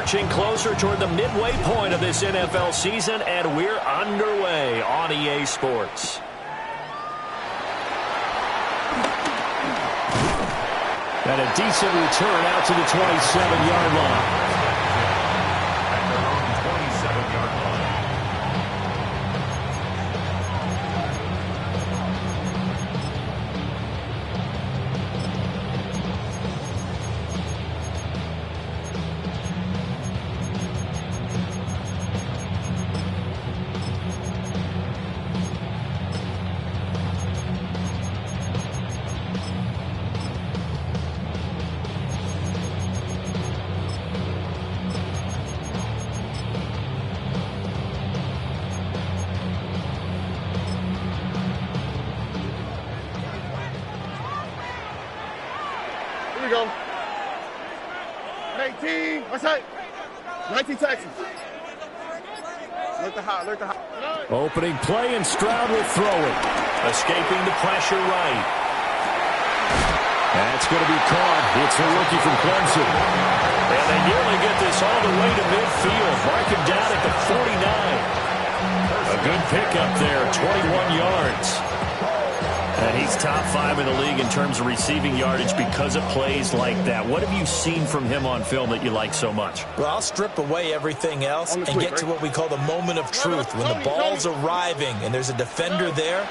Marching closer toward the midway point of this NFL season, and we're underway on EA Sports. And a decent return out to the 27-yard line. Here we go. 18. What's that? 19 Texans. Alert the high. Opening play, and Stroud will throw it. Escaping the pressure right. That's going to be caught. It's a rookie from Clemson. And they nearly get this all the way to midfield. Mark him down at the 49. A good pickup there, 21 yards. And he's top 5 in the league in terms of receiving yardage because of plays like that. What have you seen from him on film that you like so much? Well, I'll strip away everything else and get to what we call the moment of truth. When the ball's arriving and there's a defender there,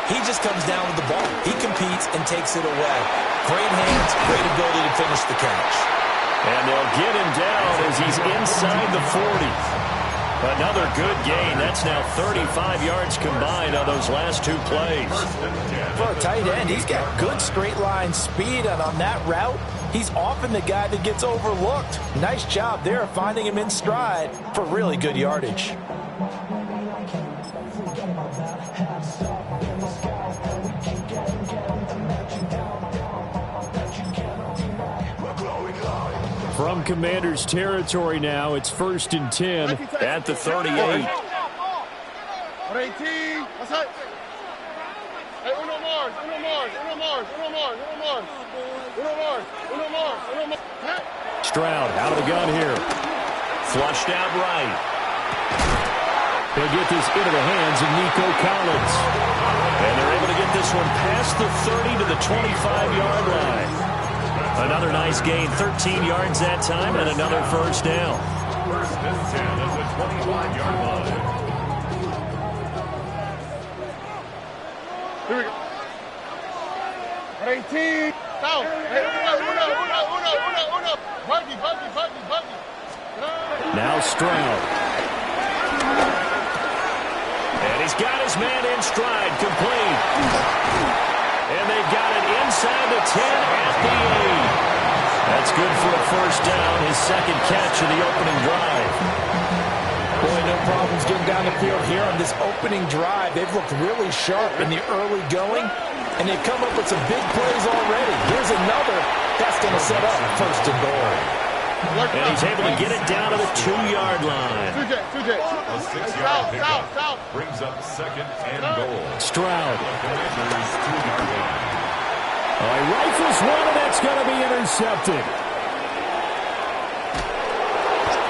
he just comes down with the ball. He competes and takes it away. Great hands, great ability to finish the catch. And they'll get him down as he's inside the 40. Another good gain. That's now 35 yards combined on those last 2 plays. For a tight end, he's got good straight line speed, and on that route, he's often the guy that gets overlooked. Nice job there finding him in stride for really good yardage. From Commander's territory now, it's 1st and 10 at the 38. 18. What's that? Hey, uno Mars. Stroud out of the gun here. Flushed out right. They'll get this into the hands of Nico Collins. And they're able to get this one past the 30 to the 25-yard line. Another nice gain, 13 yards that time, and another first down. 1st and 10 at the 25-yard line. Here we go. 18. Down. Hey, uno. Buggy. Now Stroud. And he's got his man in stride, complete. And they've got it inside the 10 at the 8. That's good for a first down, his second catch of the opening drive. Boy, no problems getting down the field here on this opening drive. They've looked really sharp in the early going, and they've come up with some big plays already. Here's another. That's going to set up 1st and goal. And he's able to get it down to the 2-yard line. 2J. A 6-yard pickup brings up 2nd and goal. Stroud. Commander's 2-yard line. He rifles one, and that's going to be intercepted.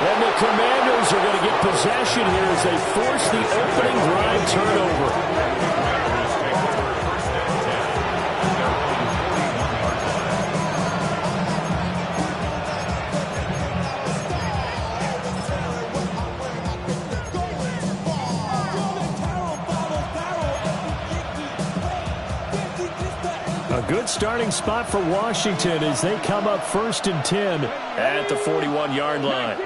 And the Commanders are going to get possession here as they force the opening drive turnover. A good starting spot for Washington as they come up 1st and 10 at the 41-yard line.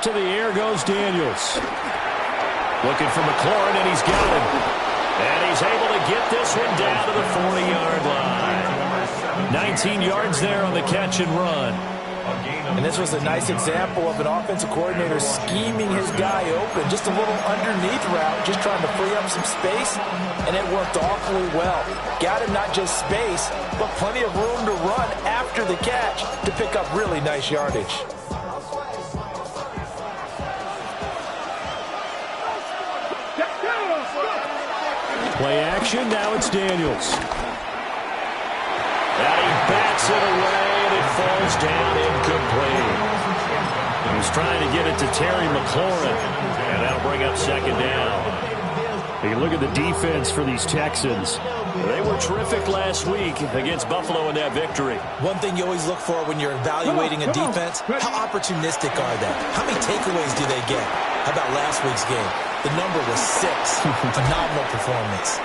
To the air goes Daniels. Looking for McLaurin, and he's got him. And he's able to get this one down to the 40-yard line. 19 yards there on the catch and run. And this was a nice example of an offensive coordinator scheming his guy open. Just a little underneath route, just trying to free up some space, and it worked awfully well. Got him not just space, but plenty of room to run after the catch to pick up really nice yardage. Play action, now it's Daniels. takes it away, and it falls down incomplete. He's trying to get it to Terry McLaurin, and that'll bring up second down. You look at the defense for these Texans. They were terrific last week against Buffalo in that victory. One thing you always look for when you're evaluating a defense, how opportunistic are they? How many takeaways do they get? How about last week's game? The number was 6. Phenomenal performance.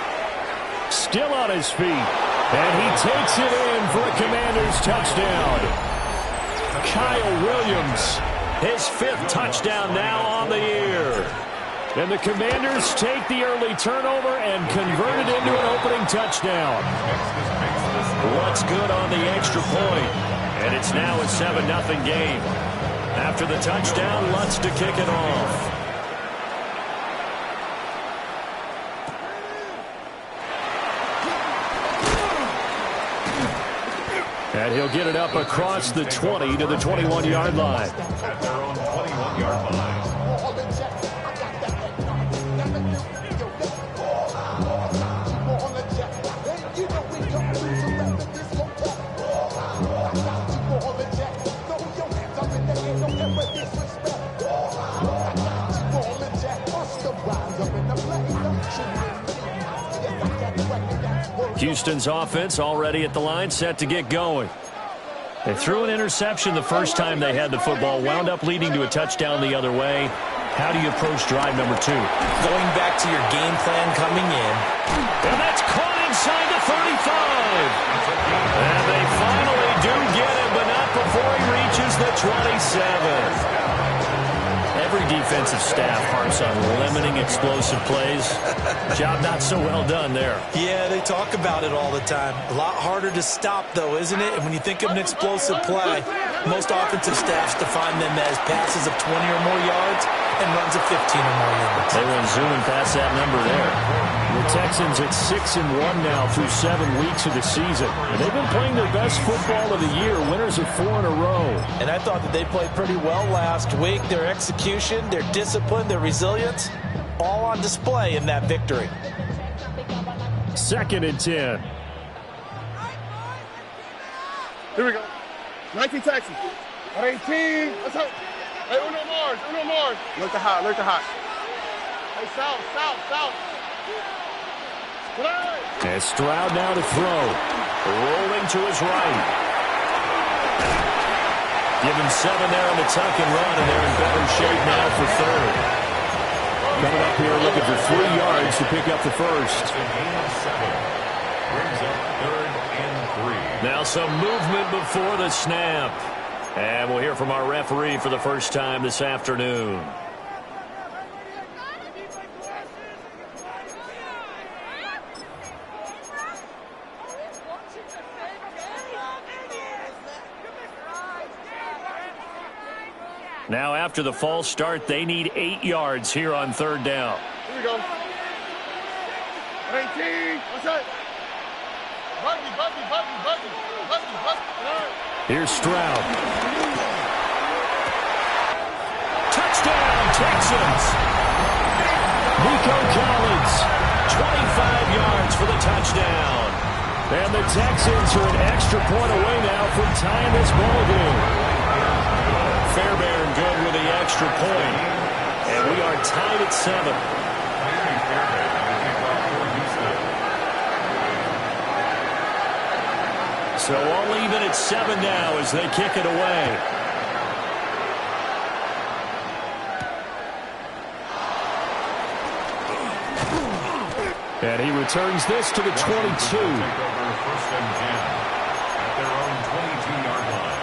Still on his feet, and he takes it in for a Commanders touchdown. Kyle Williams, his 5th touchdown now on the year. And the Commanders take the early turnover and convert it into an opening touchdown. What's good on the extra point? And it's now a 7-0 game. After the touchdown, Lutz to kick it off. And he'll get it up across the 20 to the 21-yard line. At their own 21-yard line. Houston's offense already at the line, set to get going. They threw an interception the first time they had the football, wound up leading to a touchdown the other way. How do you approach drive number 2? Going back to your game plan coming in. And that's caught inside the 35. And they finally do get him, but not before he reaches the 27. Every defensive staff harps on limiting explosive plays. Job not so well done there. Yeah, they talk about it all the time. A lot harder to stop, though, isn't it? And when you think of an explosive play, most offensive staffs define them as passes of 20 or more yards and runs of 15 or more yards. They went zooming past that number there. The Texans at 6-1 now through 7 weeks of the season. And they've been playing their best football of the year, winners of 4 in a row. And I thought that they played pretty well last week. Their execution, their discipline, their resilience, all on display in that victory. 2nd and 10. Here we go. 19 Texans. 18. Let's hope. Hey, Uno Mars. Uno Mars. Look to hot. Look to hot. Hey, south, south, south. And Stroud now to throw. Rolling to his right. Give him 7 there on the tuck and run, and they're in better shape now for 3rd. Coming up here looking for 3 yards to pick up the first. Brings up 3rd and 3. Now some movement before the snap. And we'll hear from our referee for the first time this afternoon. Now after the false start, they need 8 yards here on 3rd down. Here we go. 19. What's that? Buggy. Here's Stroud. Touchdown, Texans. Nico Collins, 25 yards for the touchdown. And the Texans are an extra point away now from tying this ball game. Fairbairn good with the extra point. And we are tied at 7. So all even at 7 now as they kick it away. And he returns this to the 22. Take over 1st and 10 at their own 22-yard line.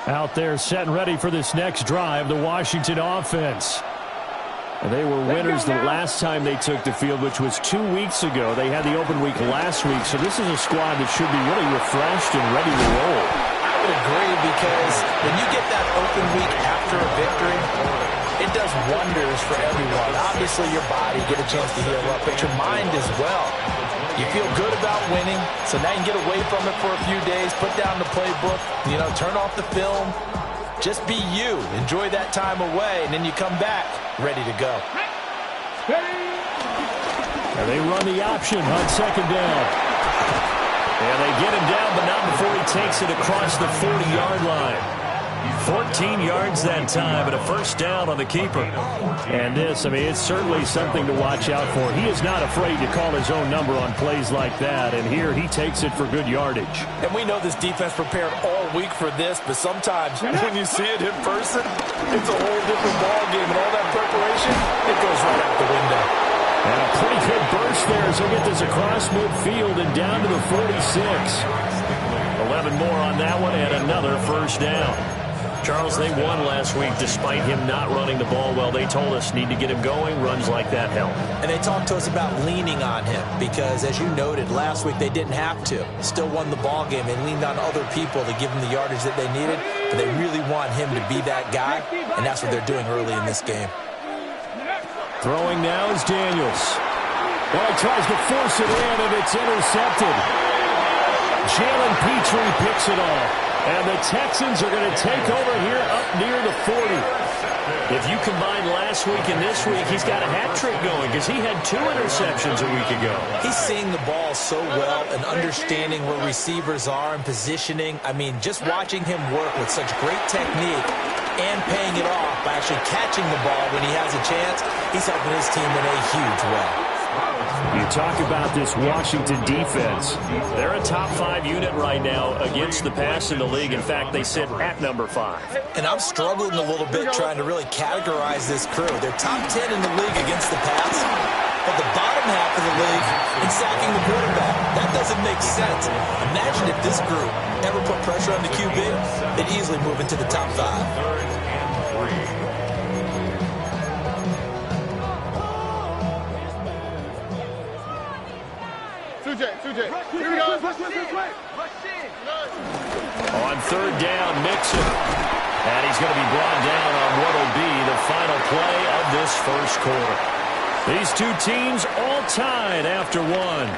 Out there set and ready for this next drive, the Washington offense. And they were winners the last time they took the field, which was 2 weeks ago. They had the open week last week, so this is a squad that should be really refreshed and ready to roll. I would agree, because when you get that open week after a victory, it does wonders for everyone. Obviously, your body, get a chance to heal up, but your mind as well. You feel good about winning, so now you can get away from it for a few days, put down the playbook, turn off the film, Just be you. Enjoy that time away, and then you come back ready to go. And they run the option on second down. And they get him down, but not before he takes it across the 40-yard line. 14 yards that time, and a first down on the keeper. And this, I mean, it's certainly something to watch out for. He is not afraid to call his own number on plays like that, and here he takes it for good yardage. And we know this defense prepared all week for this, but sometimes when you see it in person, it's a whole different ballgame, and all that preparation, it goes right out the window. And a pretty good burst there as they get this across midfield and down to the 46. 11 more on that one, and another first down. Charles, they won last week despite him not running the ball well. They told us need to get him going. Runs like that help. And they talked to us about leaning on him because, as you noted, last week they didn't have to. Still won the ball game. They leaned on other people to give them the yardage that they needed, but they really want him to be that guy, and that's what they're doing early in this game. Throwing now is Daniels. Well, he tries to force it in, and it's intercepted. Jalen Petrie picks it off. And the Texans are going to take over here up near the 40. If you combine last week and this week, he's got a hat trick going because he had 2 interceptions a week ago. He's seeing the ball so well and understanding where receivers are and positioning. I mean, just watching him work with such great technique and paying it off by actually catching the ball when he has a chance, he's helping his team in a huge way. You talk about this Washington defense. They're a top 5 unit right now against the pass in the league. In fact, they sit at number 5. And I'm struggling a little bit trying to really categorize this crew. They're top 10 in the league against the pass, but the bottom half of the league in sacking the quarterback. That doesn't make sense. Imagine if this group ever put pressure on the QB, they'd easily move into the top 5. Here we go. On third down, Mixon. And he's going to be brought down on what will be the final play of this first quarter. These two teams all tied after one.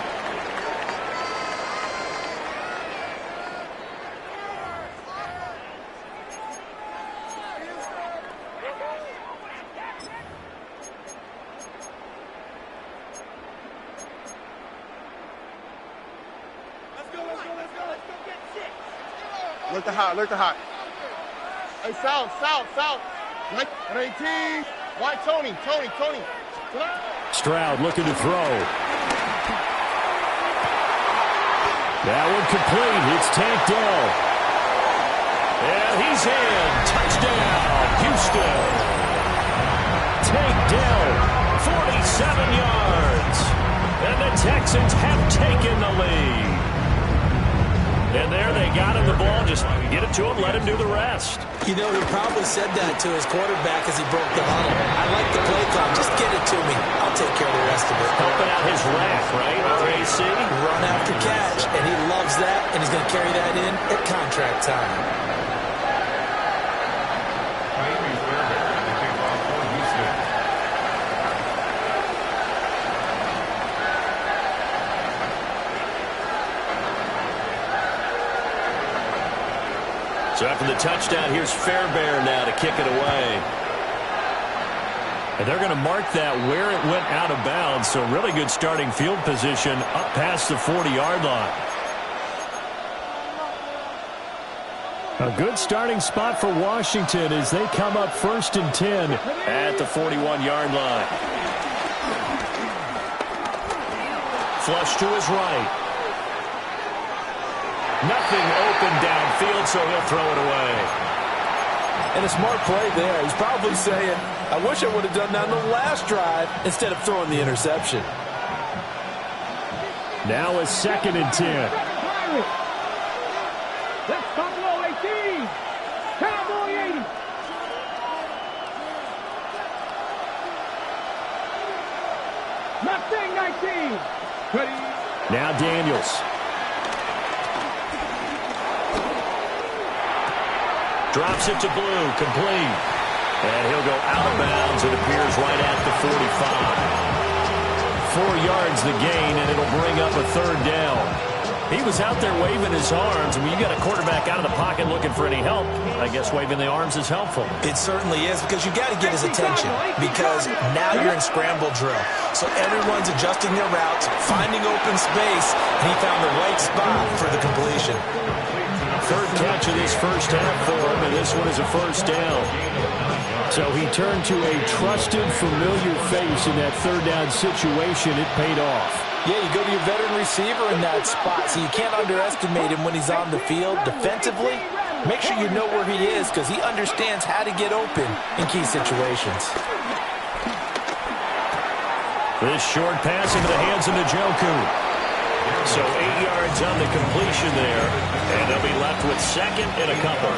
Alert the hot. Hey, south. 18. White, Tony. Stroud looking to throw. That one complete. It's Tank Dell. And he's in. Touchdown, Houston. Tank Dell, 47 yards. And the Texans have taken the lead. And there they got him the ball. Just get it to him, let him do the rest. You know, he probably said that to his quarterback as he broke the huddle. I like the play call. Just get it to me. I'll take care of the rest of it. Helping out his rack, right? RAC. Run after catch. And he loves that, and he's going to carry that in at contract time. So after the touchdown, here's Fairbairn now to kick it away. And they're going to mark that where it went out of bounds. So really good starting field position up past the 40-yard line. A good starting spot for Washington as they come up 1st and 10 at the 41-yard line. Flush to his right. Nothing open downfield, so he'll throw it away. And a smart play there. He's probably saying, I wish I would have done that on the last drive instead of throwing the interception. Now a 2nd and 10. Let's Buffalo 18. Cowboy 80. Mustang 19. Ready. Now Daniels. Drops it to Blue, complete. And he'll go out of bounds. It appears right at the 45. 4 yards the gain, and it'll bring up a 3rd down. He was out there waving his arms. When you got a quarterback out of the pocket looking for any help, I guess waving the arms is helpful. It certainly is, because you got to get his attention, because now you're in scramble drill. So everyone's adjusting their routes, finding open space, and he found the right spot for the completion. Third catch of this first half for him, and this one is a first down. So he turned to a trusted, familiar face in that third down situation. It paid off. Yeah, you go to your veteran receiver in that spot, so you can't underestimate him when he's on the field. Defensively, make sure you know where he is, because he understands how to get open in key situations. This short pass into the hands of Njoku. So 8 yards on the completion there, and they'll be left with second and a couple.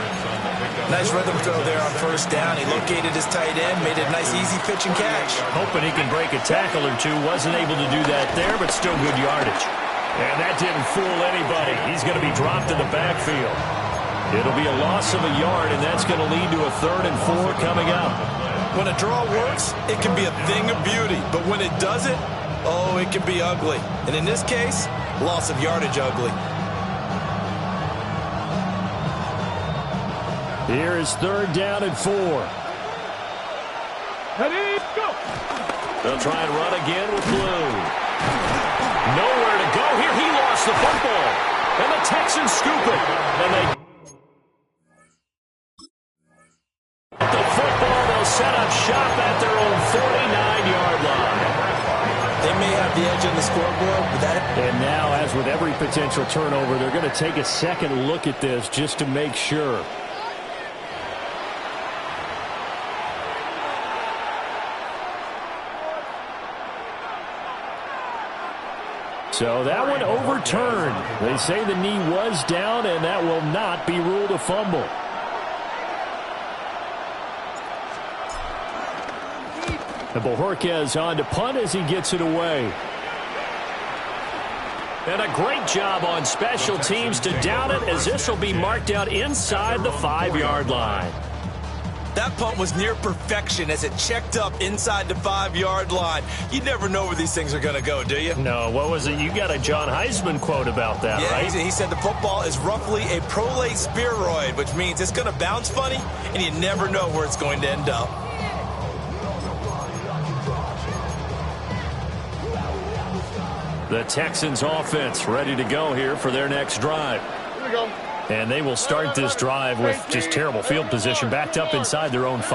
Nice rhythm throw there on first down. He located his tight end, made it a nice easy pitch and catch. Hoping he can break a tackle or two. Wasn't able to do that there, but still good yardage. And that didn't fool anybody. He's going to be dropped in the backfield. It'll be a loss of a yard, and that's going to lead to a 3rd and 4 coming up. When a draw works, it can be a thing of beauty. But when it doesn't, oh, it can be ugly. And in this case, loss of yardage ugly. Here is 3rd down and 4. Ready, go. They'll try and run again with Blue. Nowhere to go here. He lost the football. And the Texans scoop it. And they... The football, they'll set up shop at their own 49-yard line. They may have the edge on the scoreboard, but that... And now, as with every potential turnover, they're going to take a second look at this just to make sure. So that one overturned. They say the knee was down, and that will not be ruled a fumble. And Bojorquez on to punt as he gets it away. And a great job on special teams to down it, as this will be marked out inside the 5-yard line. That punt was near perfection as it checked up inside the 5-yard line. You never know where these things are going to go, do you? No, what was it? You got a John Heisman quote about that, yeah, right? He said the football is roughly a prolate spheroid, which means it's going to bounce funny, and you never know where it's going to end up. The Texans offense ready to go here for their next drive. Here we go. And they will start this drive with just terrible field position, backed up inside their own 5.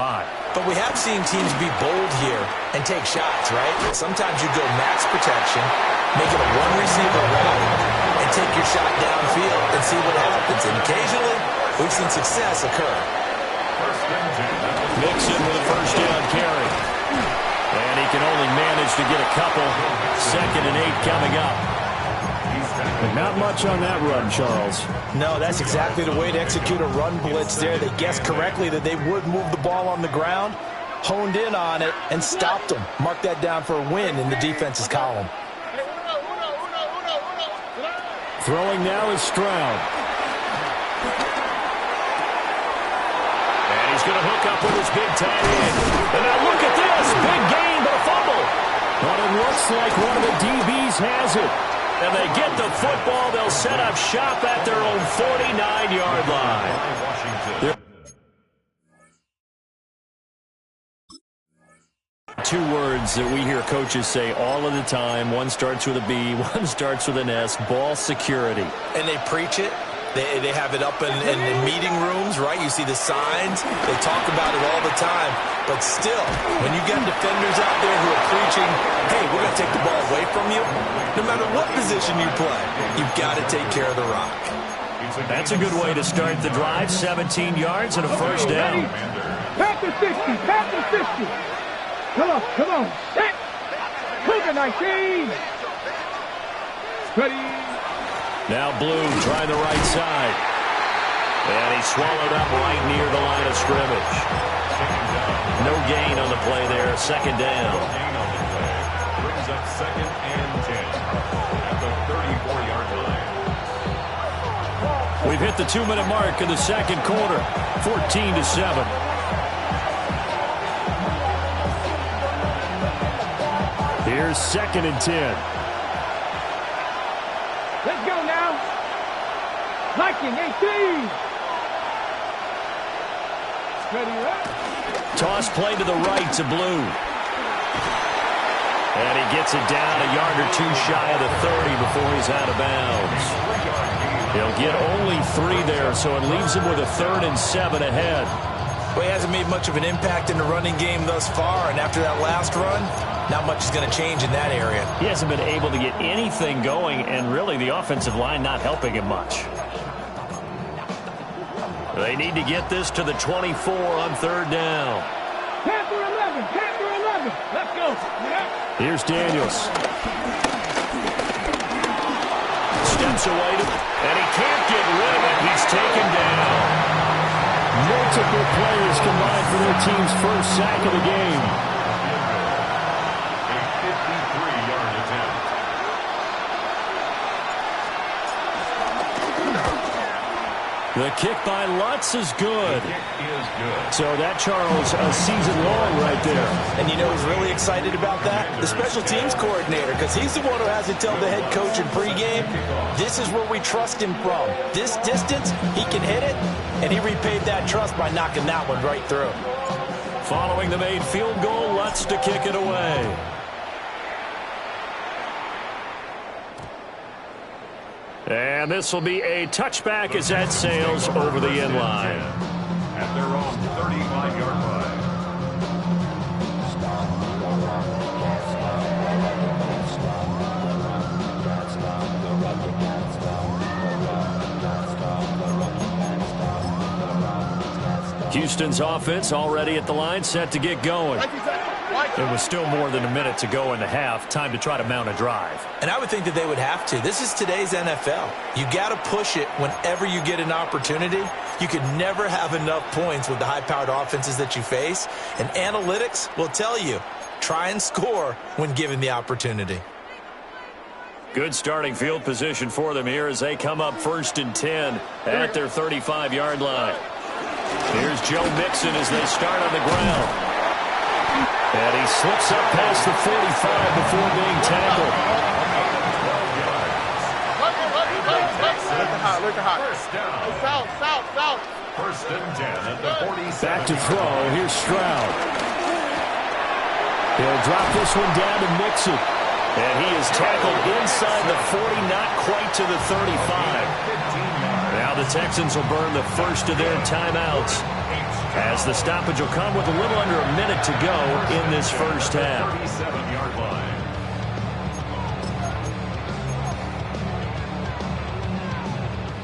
But we have seen teams be bold here and take shots, right? Sometimes you go max protection, make it a one-receiver route, and take your shot downfield and see what happens. And occasionally, we've seen success occur. Mixon with a first down carry. And he can only manage to get a couple. 2nd and 8 coming up. But not much on that run, Charles. No, that's exactly the way to execute a run blitz there. They guessed correctly that they would move the ball on the ground, honed in on it, and stopped them. Mark that down for a win in the defense's column. Throwing now is Stroud. And he's going to hook up with his big tight end. And now look at this. Big gain, but a fumble. But it looks like one of the DBs has it. And they get the football. They'll set up shop at their own 49-yard line. Two words that we hear coaches say all of the time. One starts with a B, one starts with an S. Ball security. And they preach it. They have it up in meeting rooms, right? You see the signs. They talk about it all the time. But still, when you got defenders out there who are preaching, hey, we're going to take the ball away from you, no matter what position you play, you've got to take care of the rock. That's a good way to start the drive. 17 yards and a first down. Pack the 60, pack the 60. Come on, set. Cougar 19. Ready. Now Blue trying the right side. And he swallowed up right near the line of scrimmage. No gain on the play there. 2nd down. Brings up 2nd and 10 at the 34-yard line. We've hit the 2-minute mark in the second quarter. 14-7. Here's 2nd and 10. Let's go now. Liking 18. Ready up. Toss play to the right to Blue. And he gets it down a yard or two shy of the 30 before he's out of bounds. He'll get only 3 there, so it leaves him with a 3rd and 7 ahead. Well, he hasn't made much of an impact in the running game thus far, and after that last run, not much is going to change in that area. He hasn't been able to get anything going, and really the offensive line not helping him much. They need to get this to the 24 on 3rd down. Panther 11, Panther 11. Let's go. Yeah. Here's Daniels. Steps away, and he can't get rid of it. He's taken down. Multiple players combined for their team's first sack of the game. A 53-yard attempt. The kick by Lutz is good. The kick is good. So that, Charles, a season long right there. And you know who's really excited about that? The special teams coordinator, because he's the one who has to tell the head coach in pregame, this is where we trust him from. This distance, he can hit it, and he repaid that trust by knocking that one right through. Following the made field goal, Lutz to kick it away. And this will be a touchback as that sails over the end line. At their own 35-yard line. Houston's offense already at the line, set to get going. There was still more than a minute to go in the half. Time to try to mount a drive. And I would think that they would have to. This is today's NFL. You got to push it whenever you get an opportunity. You could never have enough points with the high-powered offenses that you face. And analytics will tell you, try and score when given the opportunity. Good starting field position for them here as they come up 1st and 10 at their 35-yard line. Here's Joe Mixon as they start on the ground. And he slips up past the 45 before being tackled. Look at hot. First down. South. 1st and 10 at the 47. Back to throw. Here's Stroud. He'll drop this one down to Mixon. And he is tackled inside the 40, not quite to the 35. Now the Texans will burn the first of their timeouts, as the stoppage will come with a little under a minute to go in this first half. 37-yard line.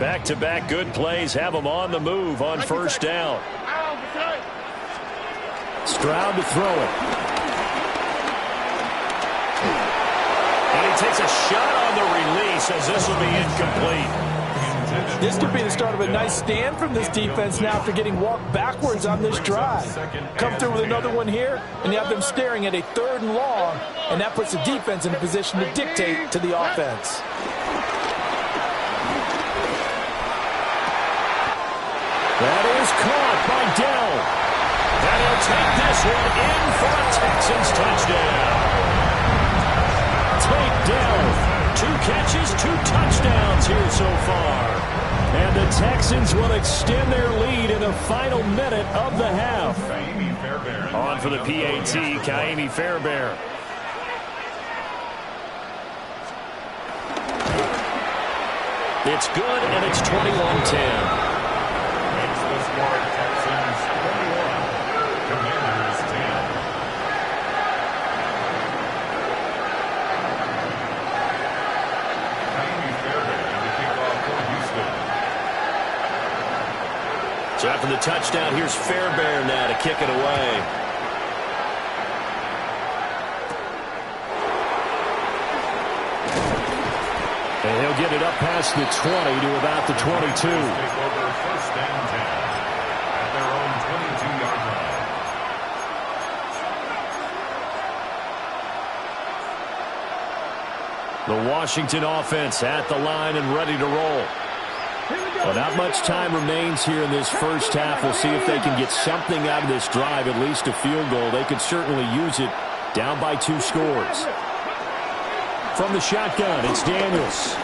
Back-to-back good plays have them on the move on 1st down. Stroud to throw it. And he takes a shot on the release as this will be incomplete. This could be the start of a nice stand from this defense now after getting walked backwards on this drive. Come through with another one here, and you have them staring at a 3rd and long, and that puts the defense in a position to dictate to the offense. That is caught by Dell. And he'll take this one in for a Texans touchdown. Take Dell. 2 catches, 2 touchdowns here so far. And the Texans will extend their lead in the final minute of the half. On for the PAT, Kaimi Fairbairn. It's good, and it's 21-10. Makes the score Texans 21, Commanders 10. So after the touchdown, here's Fairbairn now to kick it away. And he'll get it up past the 20 to about the 22. Take over 1st and 10 at their own 22-yard line. The Washington offense at the line and ready to roll. Well, not much time remains here in this first half. We'll see if they can get something out of this drive, at least a field goal. They could certainly use it, down by 2 scores. From the shotgun, it's Daniels.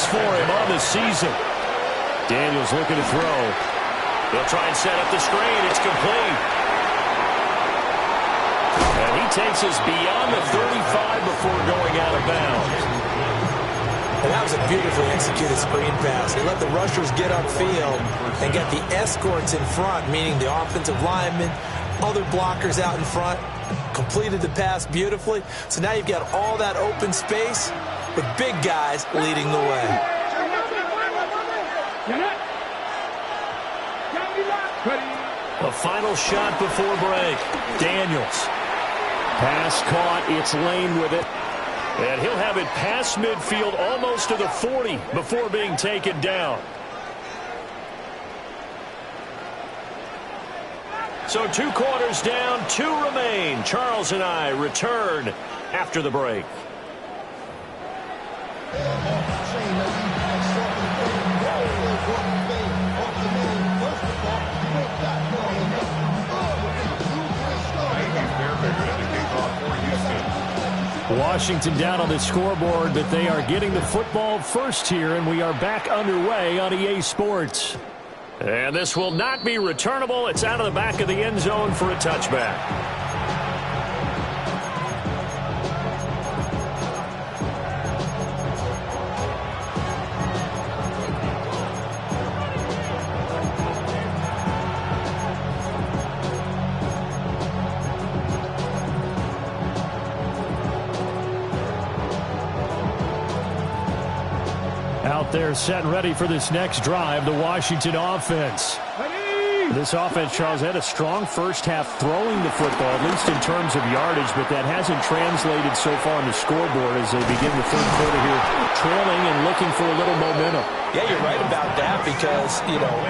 for him on the season. Daniels looking to throw. He'll try and set up the screen. It's complete. And he takes us beyond the 35 before going out of bounds. And that was a beautifully executed screen pass. They let the rushers get upfield and get the escorts in front, meaning the offensive linemen, other blockers out in front, completed the pass beautifully. So now you've got all that open space with big guys leading the way. A final shot before break. Daniels. Pass caught. It's Lane with it. And he'll have it past midfield almost to the 40 before being taken down. So 2 quarters down, 2 remain. Charles and I return after the break. Washington down on the scoreboard, but they are getting the football first here, and we are back underway on EA Sports. And this will not be returnable. It's out of the back of the end zone for a touchback. Out there set and ready for this next drive, the Washington offense. This offense, Charles, had a strong first half throwing the football, at least in terms of yardage, but that hasn't translated so far on the scoreboard as they begin the third quarter here, trailing and looking for a little momentum. Yeah, you're right about that because,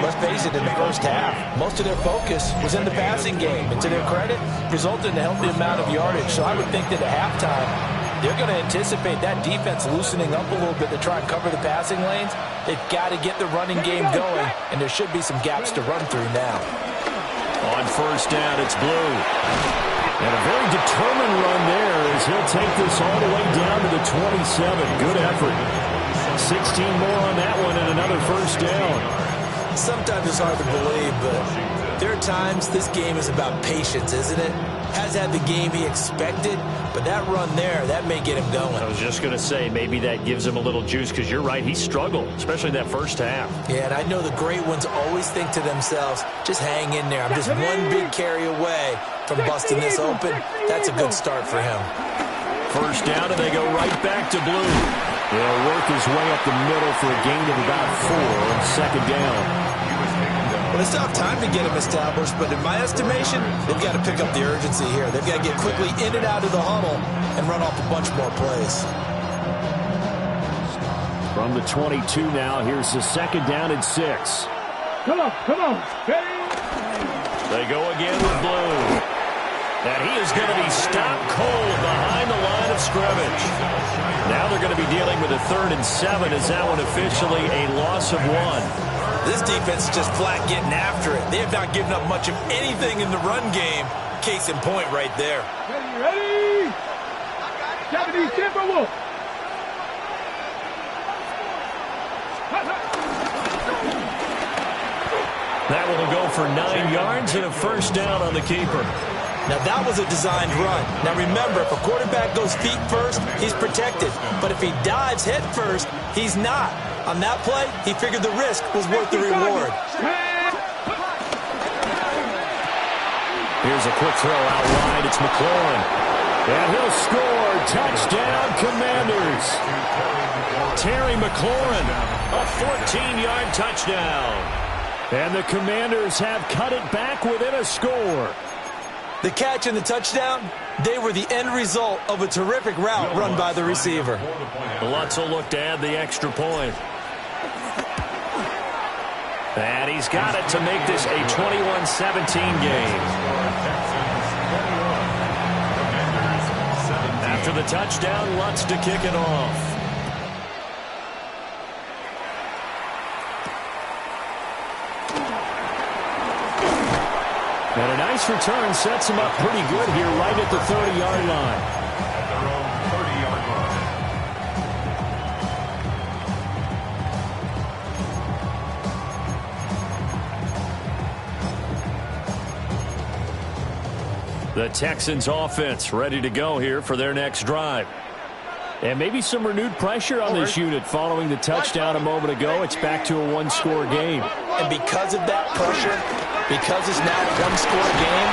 let's face it, in the first half, most of their focus was in the passing game. And to their credit, resulted in a healthy amount of yardage. So I would think that at halftime, they're going to anticipate that defense loosening up a little bit to try and cover the passing lanes. They've got to get the running game going, and there should be some gaps to run through now. On first down, it's Blue. And a very determined run there as he'll take this all the way down to the 27. Good effort. 16 more on that one and another first down. Sometimes it's hard to believe, but there are times this game is about patience, isn't it? Has had the game he expected, but that run there, that may get him going. I was just going to say, maybe that gives him a little juice because you're right, he struggled, especially that first half. Yeah, and I know the great ones always think to themselves, just hang in there. I'm just one big carry away from busting this open. That's a good start for him. First down, and they go right back to Blue. He'll work his way up the middle for a gain of about 4 on second down. Well, they still have time to get him established, but in my estimation, they've got to pick up the urgency here. They've got to get quickly in and out of the huddle and run off a bunch more plays. From the 22 now, here's the second down and 6. Come on. They go again with Blue. And he is going to be stopped cold behind the line of scrimmage. Now they're going to be dealing with a 3rd and 7 as that one officially a loss of 1. This defense is just flat getting after it. They have not given up much of anything in the run game. Case in point right there. Ready? Japanese Timberwolf. That one will go for 9 yards and a first down on the keeper. Now, that was a designed run. Now, remember, if a quarterback goes feet first, he's protected. But if he dives head first, he's not. On that play, he figured the risk was worth the reward. Here's a quick throw out wide. It's McLaurin. And he'll score. Touchdown, Commanders. Terry McLaurin, a 14-yard touchdown. And the Commanders have cut it back within a score. The catch and the touchdown, they were the end result of a terrific route run by the receiver. Lutz will look to add the extra point. And he's got it to make this a 21-17 game. After the touchdown, Lutz to kick it off. And a nice return sets him up pretty good here right at the 30-yard line. At their own 30-yard line. The Texans offense ready to go here for their next drive. And maybe some renewed pressure on this unit following the touchdown a moment ago. It's back to a one-score game. And because of that pressure, because it's now a one-score game,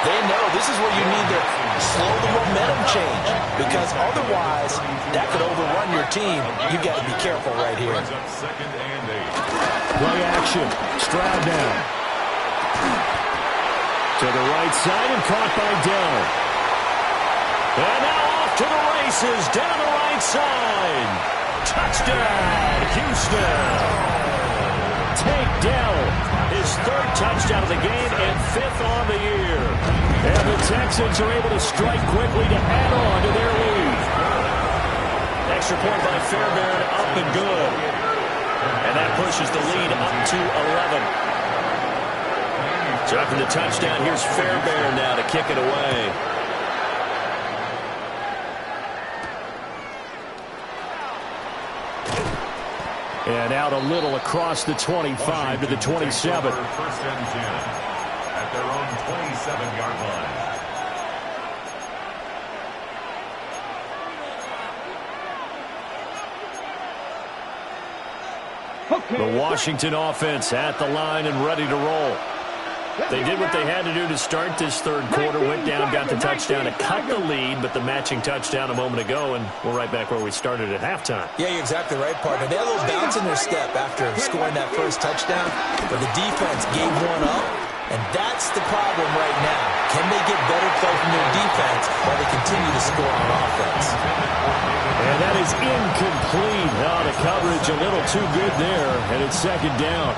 they know this is where you need to slow the momentum change. Because otherwise, that could overrun your team. You've got to be careful right here. Play action. Stroud down. To the right side and caught by Dell. And now off to the races. Down the right side. Touchdown, Houston. Tank Dell. His third touchdown of the game and fifth on the year. And the Texans are able to strike quickly to add on to their lead. Extra point by Fairbairn, up and good. And that pushes the lead up to 11. So after the touchdown, here's Fairbairn now to kick it away. And out a little across the 25 to the 27. First and 10 at their own 27-yard line. The Washington offense at the line and ready to roll. They did what they had to do to start this third quarter. Went down, got the touchdown to cut the lead, but the matching touchdown a moment ago, and we're right back where we started at halftime. Yeah, you're exactly right, partner. They had a little bounce in their step after scoring that first touchdown, but the defense gave one up, and that's the problem right now. Can they get better play from their defense while they continue to score on offense? And that is incomplete. Oh, the coverage a little too good there, and it's second down.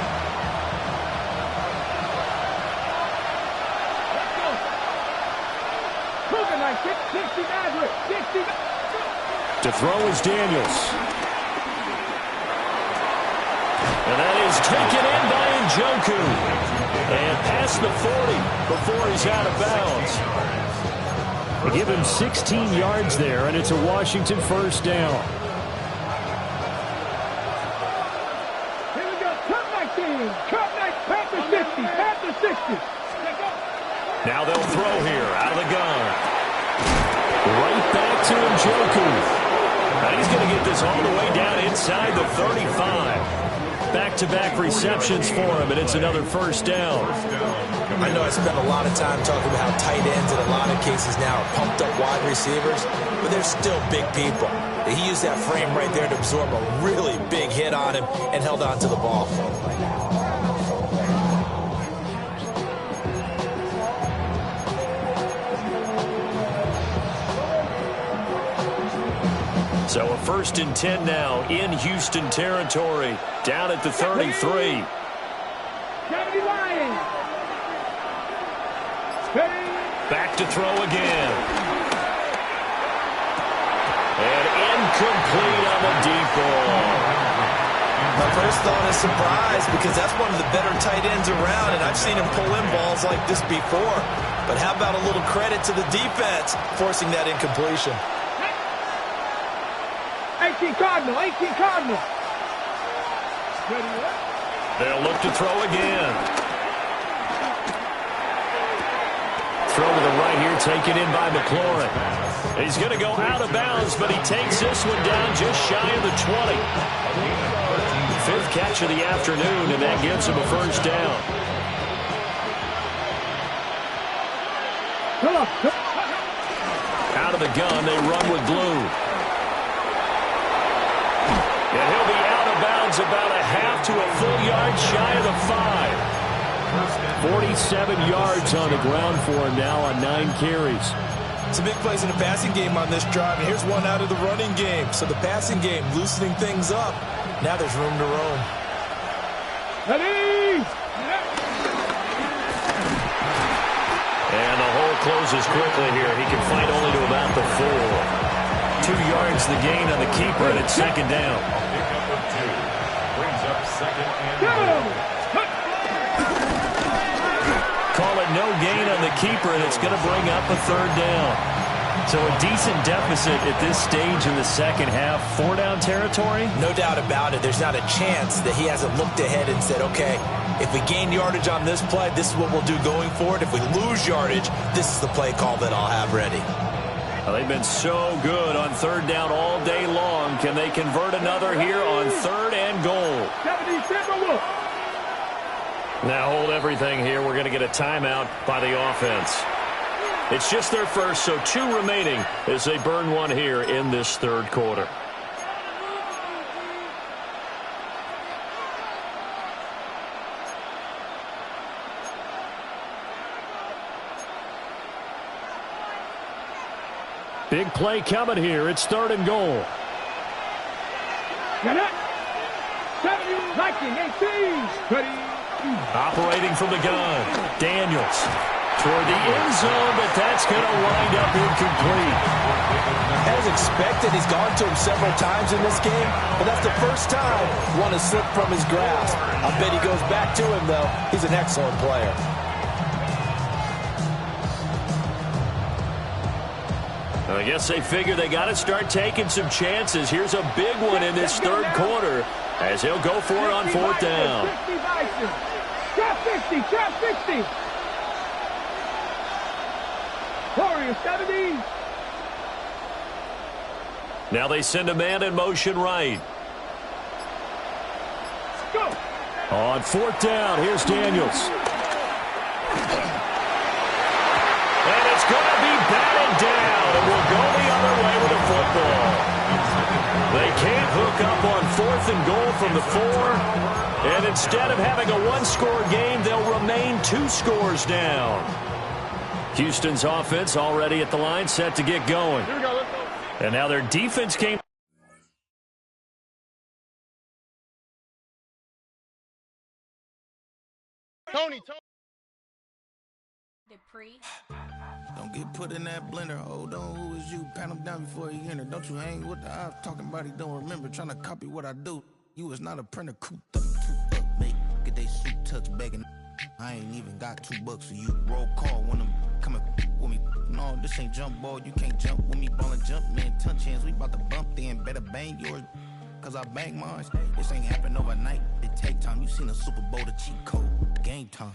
To throw is Daniels. And that is taken in by Njoku. And past the 40 before he's out of bounds. They give him 16 yards there, and it's a Washington first down. Here we go. Cut 19. Cut 19. Panther 60. Panther 60. Now they'll throw here out of the gun. Right back to Njoku. Now he's going to get this all the way down inside the 35. Back-to-back receptions for him, and it's another first down. I know I spent a lot of time talking about how tight ends in a lot of cases now are pumped up wide receivers, but they're still big people. He used that frame right there to absorb a really big hit on him and held on to the ball. So a first and 10 now in Houston territory, down at the 33. Back to throw again. And incomplete on the deep ball. My first thought is surprise, because that's one of the better tight ends around, and I've seen him pull in balls like this before. But how about a little credit to the defense forcing that incompletion? 18 Cardinal, 18 Cardinal. They'll look to throw again. Throw to the right here, taken in by McLaurin. He's going to go out of bounds, but he takes this one down just shy of the 20. Fifth catch of the afternoon, and that gives him a first down. Out of the gun, they run with Blue. And he'll be out of bounds about a half to a full yard shy of the 5. 47 yards on the ground for him now on 9 carries. Some big plays in the passing game on this drive, and here's one out of the running game. So the passing game loosening things up. Now there's room to roam. Ready? And the hole closes quickly here. He can fight only to about the 4. 2 yards the gain on the keeper, and it's second down. Pickup of 2. Brings up second and 1. Call it no gain on the keeper, and it's going to bring up a third down. So a decent deficit at this stage in the second half. 4 down territory? No doubt about it. There's not a chance that he hasn't looked ahead and said, okay, If we gain yardage on this play, this is what we'll do going forward. If we lose yardage, this is the play call that I'll have ready. Well, they've been so good on third down all day long. Can they convert another here on third and goal? Now hold everything here. We're going to get a timeout by the offense. It's just their first, so 2 remaining as they burn one here in this third quarter. Big play coming here. It's third and goal. Operating from the gun. Daniels toward the end zone, but that's going to wind up incomplete. As expected, he's gone to him several times in this game, but that's the first time one has slipped from his grasp. I bet he goes back to him, though. He's an excellent player. I guess they figure they got to start taking some chances. Here's a big one in this third quarter as he'll go for it on fourth down. Trap 60, trap 60. Warriors 70. Now they send a man in motion right. Go. On fourth down, here's Daniels. And it's going to be batted down, and we'll go the other way with the football. They can't hook up on fourth and goal from the 4, and instead of having a one-score game, they'll remain 2 scores down. Houston's offense already at the line, set to get going. Here we go, let's go. And now their defense came. Tony. Don't get put in that blender. Hold on, who is you? Pat him down before he enter. Don't you hang with the ops talking about he don't remember. Trying to copy what I do. You is not a printer. Cooped up, make get they suit tucks begging. I ain't even got $2 for you. Roll call when I'm coming with me. No, this ain't jump ball. You can't jump with me. Ballin' jump, man. Ton chance. We about to bump then. Better bang yours. Cause I bang mine. This ain't happen overnight. It take time. You seen a Super Bowl, the cheat code. Game time.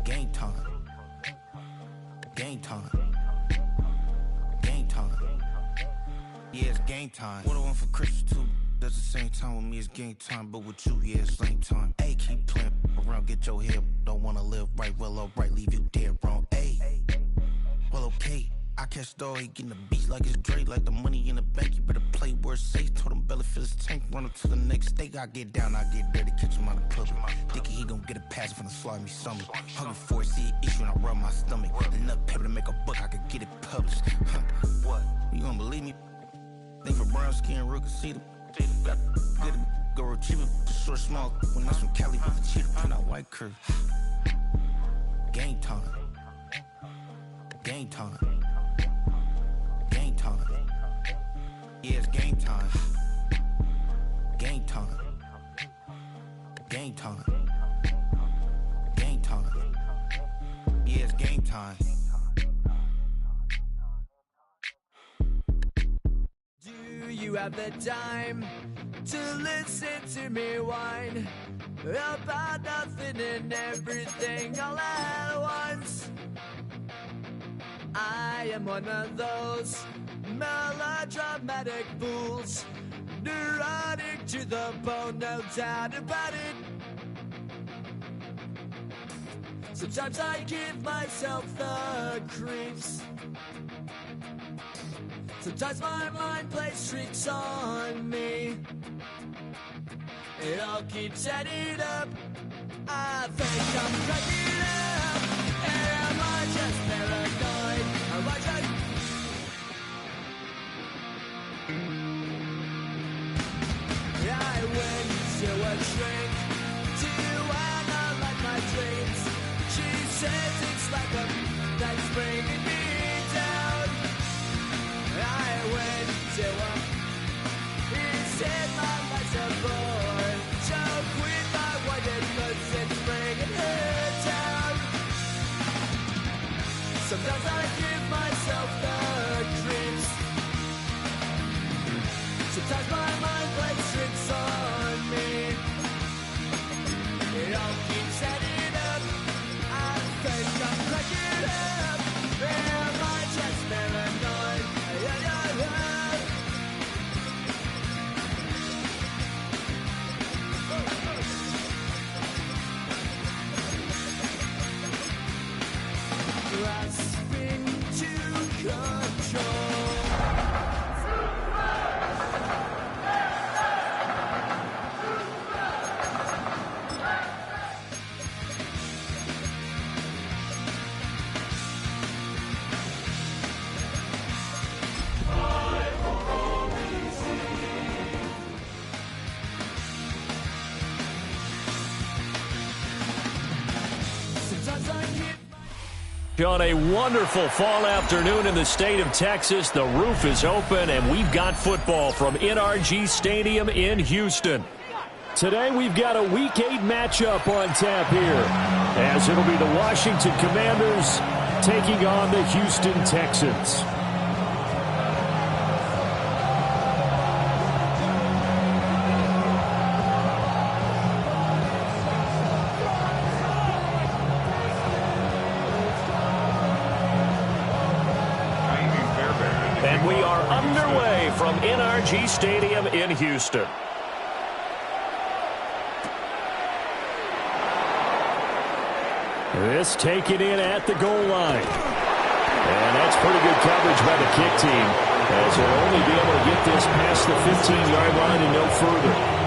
Game time. Game time. Game time. Yeah, it's game time. What I want for Christmas too. That's the same time with me, it's game time. But with you, yeah, it's same time. Hey, keep playing around, get your head. Don't wanna live right, well, alright, leave you dead wrong. Hey, well, okay. I catch the dog, he getting the beats like it's great, like the money in the bank. You better play where it's safe. Told him belly fill his tank, run up to the next steak. I get down, I get dirty, catch him on the club. Thinking he gon' get a pass from the slimy stomach. Hungry for it, see an issue and I rub my stomach. Enough paper to make a book, I could get it published. What? You gonna believe me? Think for brown skin, real can see them. Got good, go retrieve it, short, small. When that's from Cali, with the cheetah print out white curve. Game time. Game time. Game time. Yeah, it's game time. Game time. Game time. Game time. Yeah, it's game time. Do you have the time to listen to me whine about nothing and everything all at once? I am one of those melodramatic fools, neurotic to the bone, no doubt about it. Sometimes I give myself the creeps. Sometimes my mind plays tricks on me. It all keeps adding up. I think I'm cracking up. Am I just paranoid? Am I just... I went to a shrink to analyze my dreams. She says it's like a that's bringing me down. I went to a... He said my life's a bore. Joke with my wife because it's bringing her down. Sometimes I give myself the creeps. Sometimes my mind plays tricks on me. On a wonderful fall afternoon in the state of Texas, the roof is open, and we've got football from NRG Stadium in Houston. Today, we've got a Week 8 matchup on tap here, as it'll be the Washington Commanders taking on the Houston Texans. And we are underway from NRG Stadium in Houston. This taken in at the goal line. And that's pretty good coverage by the kick team, as they'll only be able to get this past the 15-yard line and no further.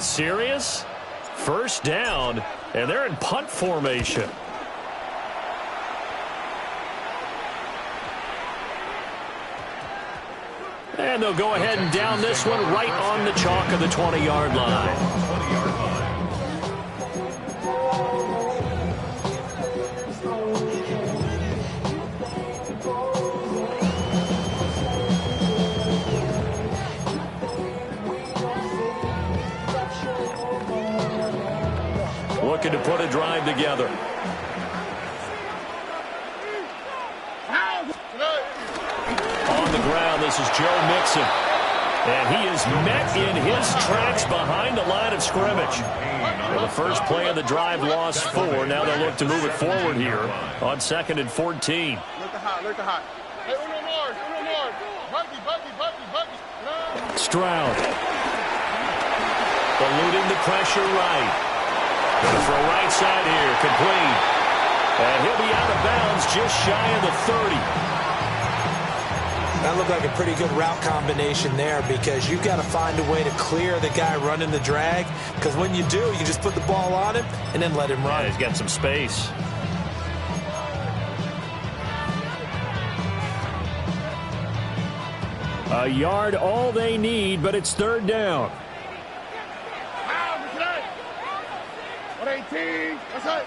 serious? First down, and they're in punt formation. And they'll go ahead and down this one right on the chalk of the 20-yard line. 20-yard line. Looking to put a drive together. On the ground, this is Joe Mixon. And he is met in his tracks behind the line of scrimmage. Well, the first play of the drive lost 4. Now they'll look to move it forward here on 2nd and 14. Look the hot. Hey, Uno Mars. Buggy. Stroud. Eluding the pressure right. Going to throw right side here. Complete. And he'll be out of bounds just shy of the 30. That looked like a pretty good route combination there because you've got to find a way to clear the guy running the drag, because when you do, you just put the ball on him and then let him run. Yeah, he's got some space. A yard all they need, but it's 3rd down. 118. That's right.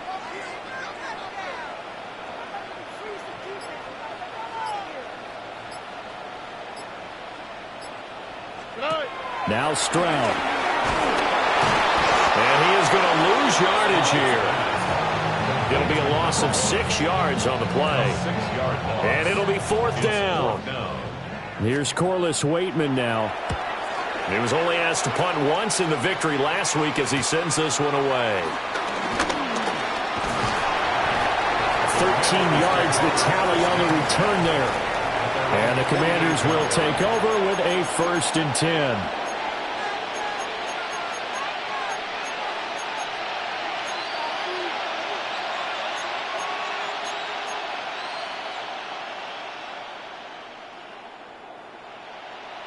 Now Stroud. And he is going to lose yardage here. It'll be a loss of 6 yards on the play. And it'll be 4th down. Here's Corliss Waitman now. He was only asked to punt once in the victory last week as he sends this one away. 13 yards the tally on the return there. And the Commanders will take over with a 1st and 10.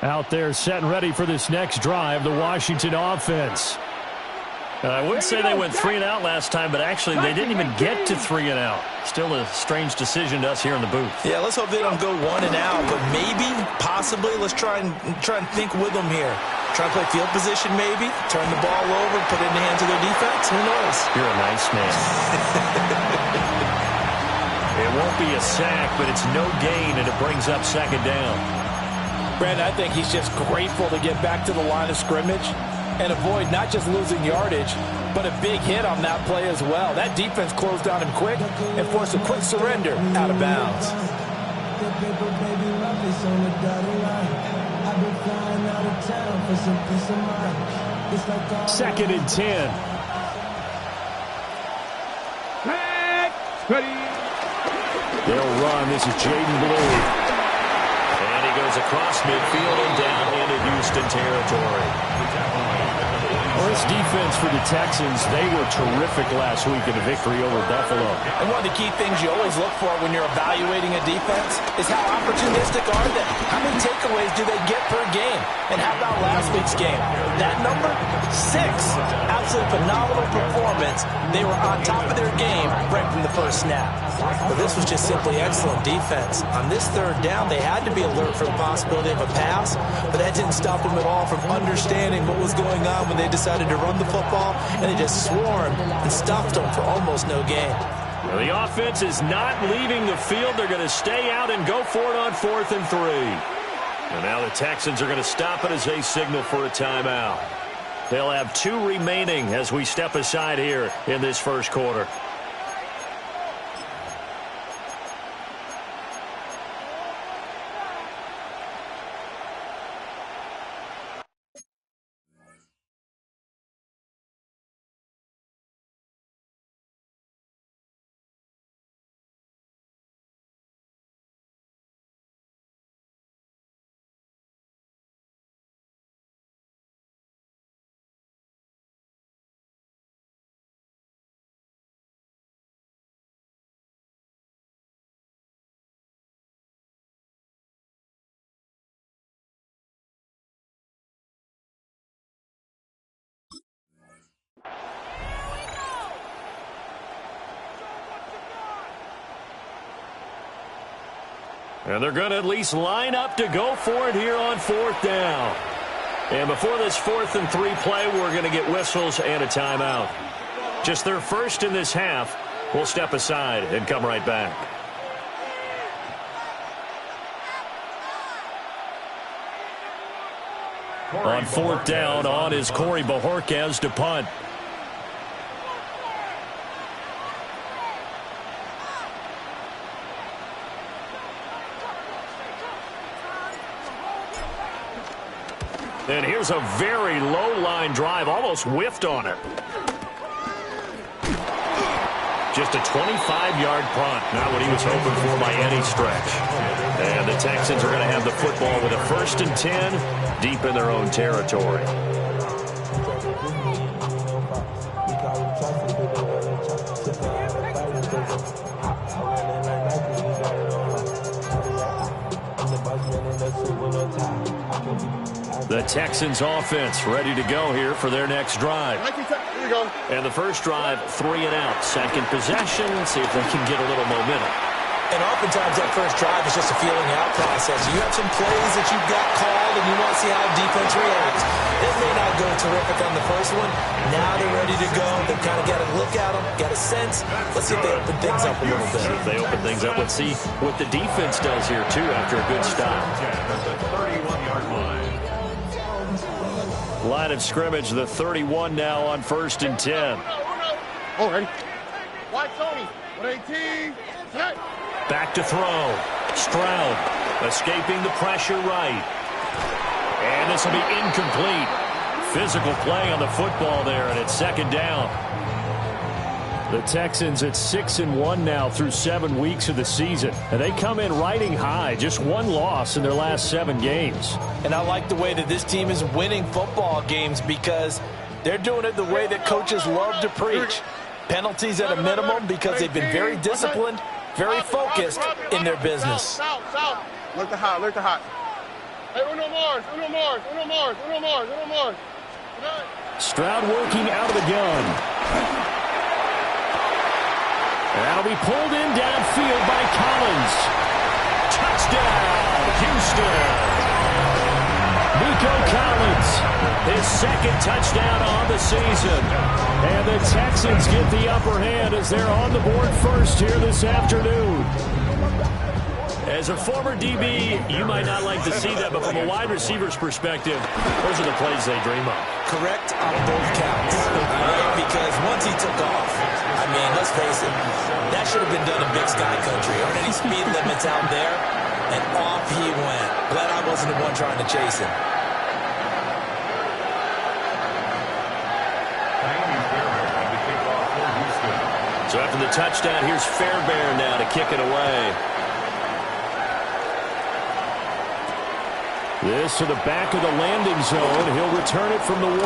Out there set and ready for this next drive, the Washington offense. I would say they went 3 and out last time, but actually they didn't even get to 3 and out. Still a strange decision to us here in the booth. Yeah, let's hope they don't go 1 and out, but maybe, possibly, let's try and think with them here. Try to play field position maybe, turn the ball over, put it in the hands of their defense. Who knows? You're a nice man. It won't be a sack, but it's no gain, and it brings up 2nd down. Brandon, I think he's just grateful to get back to the line of scrimmage and avoid not just losing yardage, but a big hit on that play as well. That defense closed on him quick and forced a quick surrender out of bounds. 2nd and 10. They'll run. This is Jaden Blue. And he goes across midfield and down into Houston territory. Well, this defense for the Texans, they were terrific last week in a victory over Buffalo. And one of the key things you always look for when you're evaluating a defense is how opportunistic are they? How many takeaways do they get per game? And how about last week's game? That number? 6. Absolutely phenomenal performance. They were on top of their game right from the first snap. But this was just simply excellent defense. On this 3rd down, they had to be alert for the possibility of a pass, but that didn't stop them at all from understanding what was going on when they decided to run the football, and they just swarmed and stuffed them for almost no gain. Well, the offense is not leaving the field. They're going to stay out and go for it on 4th and 3. And now the Texans are going to stop it as they signal for a timeout. They'll have 2 remaining as we step aside here in this first quarter. And they're going to at least line up to go for it here on 4th down. And before this 4th and 3 play, we're going to get whistles and a timeout. Just their first in this half. We'll step aside and come right back. On 4th down, on is Corey Bojorquez to punt. And here's a very low line drive, almost whiffed on it. Just a 25-yard punt, not what he was hoping for by any stretch. And the Texans are going to have the football with a 1st and 10 deep in their own territory. The Texans offense ready to go here for their next drive. Here we go. And the first drive, 3 and out. Second possession, see if they can get a little momentum. And oftentimes that first drive is just a feeling out process. You have some plays that you've got called and you want to see how defense reacts. It may not go terrific on the first one. Now they're ready to go. They've kind of got to look at them, got a sense. Let's see if they open things up a little bit. See if they open things up. Let's see what the defense does here, too, after a good stop. Line of scrimmage, the 31 now on 1st and 10. Oh, ready. White Tony. 118. Set. Back to throw. Stroud escaping the pressure right. And this will be incomplete. Physical play on the football there, and it's 2nd down. The Texans at 6-1 now through 7 weeks of the season. And they come in riding high, just 1 loss in their last 7 games. And I like the way that this team is winning football games because they're doing it the way that coaches love to preach. Penalties at a minimum because they've been very disciplined, very focused in their business. South. Look to hot. Hey, Uno Mars. Stroud working out of the gun. That'll be pulled in downfield by Collins. Touchdown, Houston. Nico Collins, his 2nd touchdown on the season. And the Texans get the upper hand as they're on the board first here this afternoon. As a former DB, you might not like to see that, but from a wide receiver's perspective, those are the plays they dream of. Correct on both counts. Right? Because once he took off, I mean, let's face it, that should have been done in Big Sky Country. Aren't any speed limits out there? And off he went. Glad I wasn't the one trying to chase him. So after the touchdown, here's Fairbairn now to kick it away. This to the back of the landing zone. He'll return it from the 1.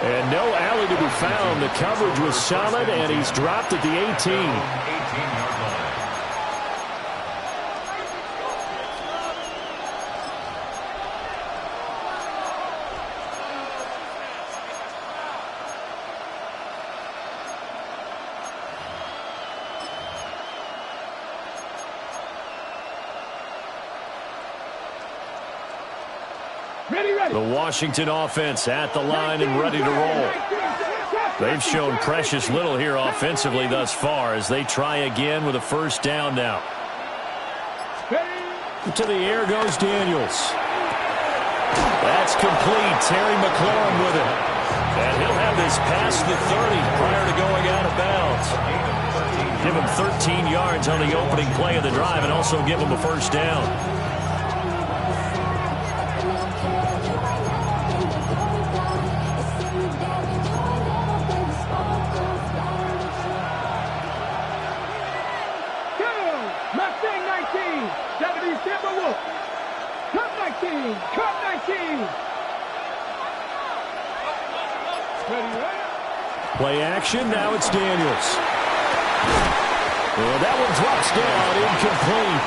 And no alley to be found. The coverage was solid, and he's dropped at the 18. The Washington offense at the line and ready to roll. They've shown precious little here offensively thus far as they try again with a 1st down now. To the air goes Daniels. That's complete. Terry McLaurin with it. And he'll have this past the 30 prior to going out of bounds. Give him 13 yards on the opening play of the drive and also give him a 1st down. Play action, now it's Daniels. And that one drops down, incomplete.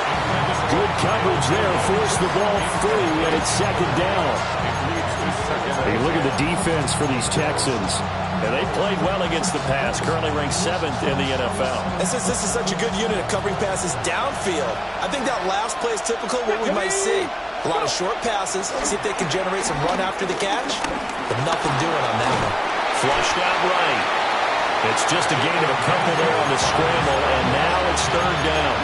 Good coverage there, forced the ball free, and it's 2nd down. Hey, look at the defense for these Texans. And they played well against the pass, currently ranked 7th in the NFL. And since this is such a good unit of covering passes downfield, I think that last play is typical of what we might see. A lot of short passes, see if they can generate some run after the catch, but nothing doing on that one. Flushed out right. It's just a gain of a couple there on the scramble, and now it's 3rd down.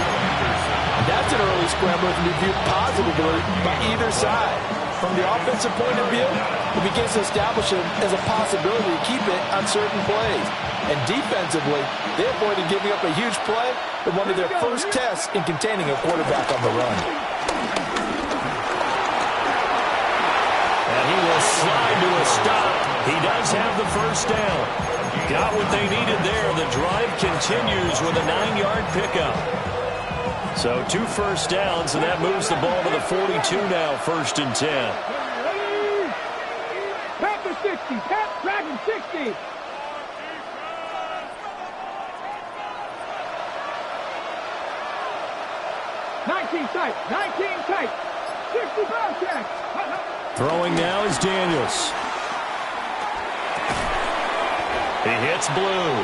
That's an early scramble that can be viewed positively by either side. From the offensive point of view, it begins to establish it as a possibility to keep it on certain plays. And defensively, they avoided giving up a huge play in one of their first tests in containing a quarterback on the run. And he will slide to a stop. He does have the 1st down. Got what they needed there. The drive continues with a 9-yard pickup. So 2 first downs, and that moves the ball to the 42 now, 1st and 10. Panther 60, Dragon 60. Nineteen tight, 60 pound check. Throwing now is Daniels. He hits Blue.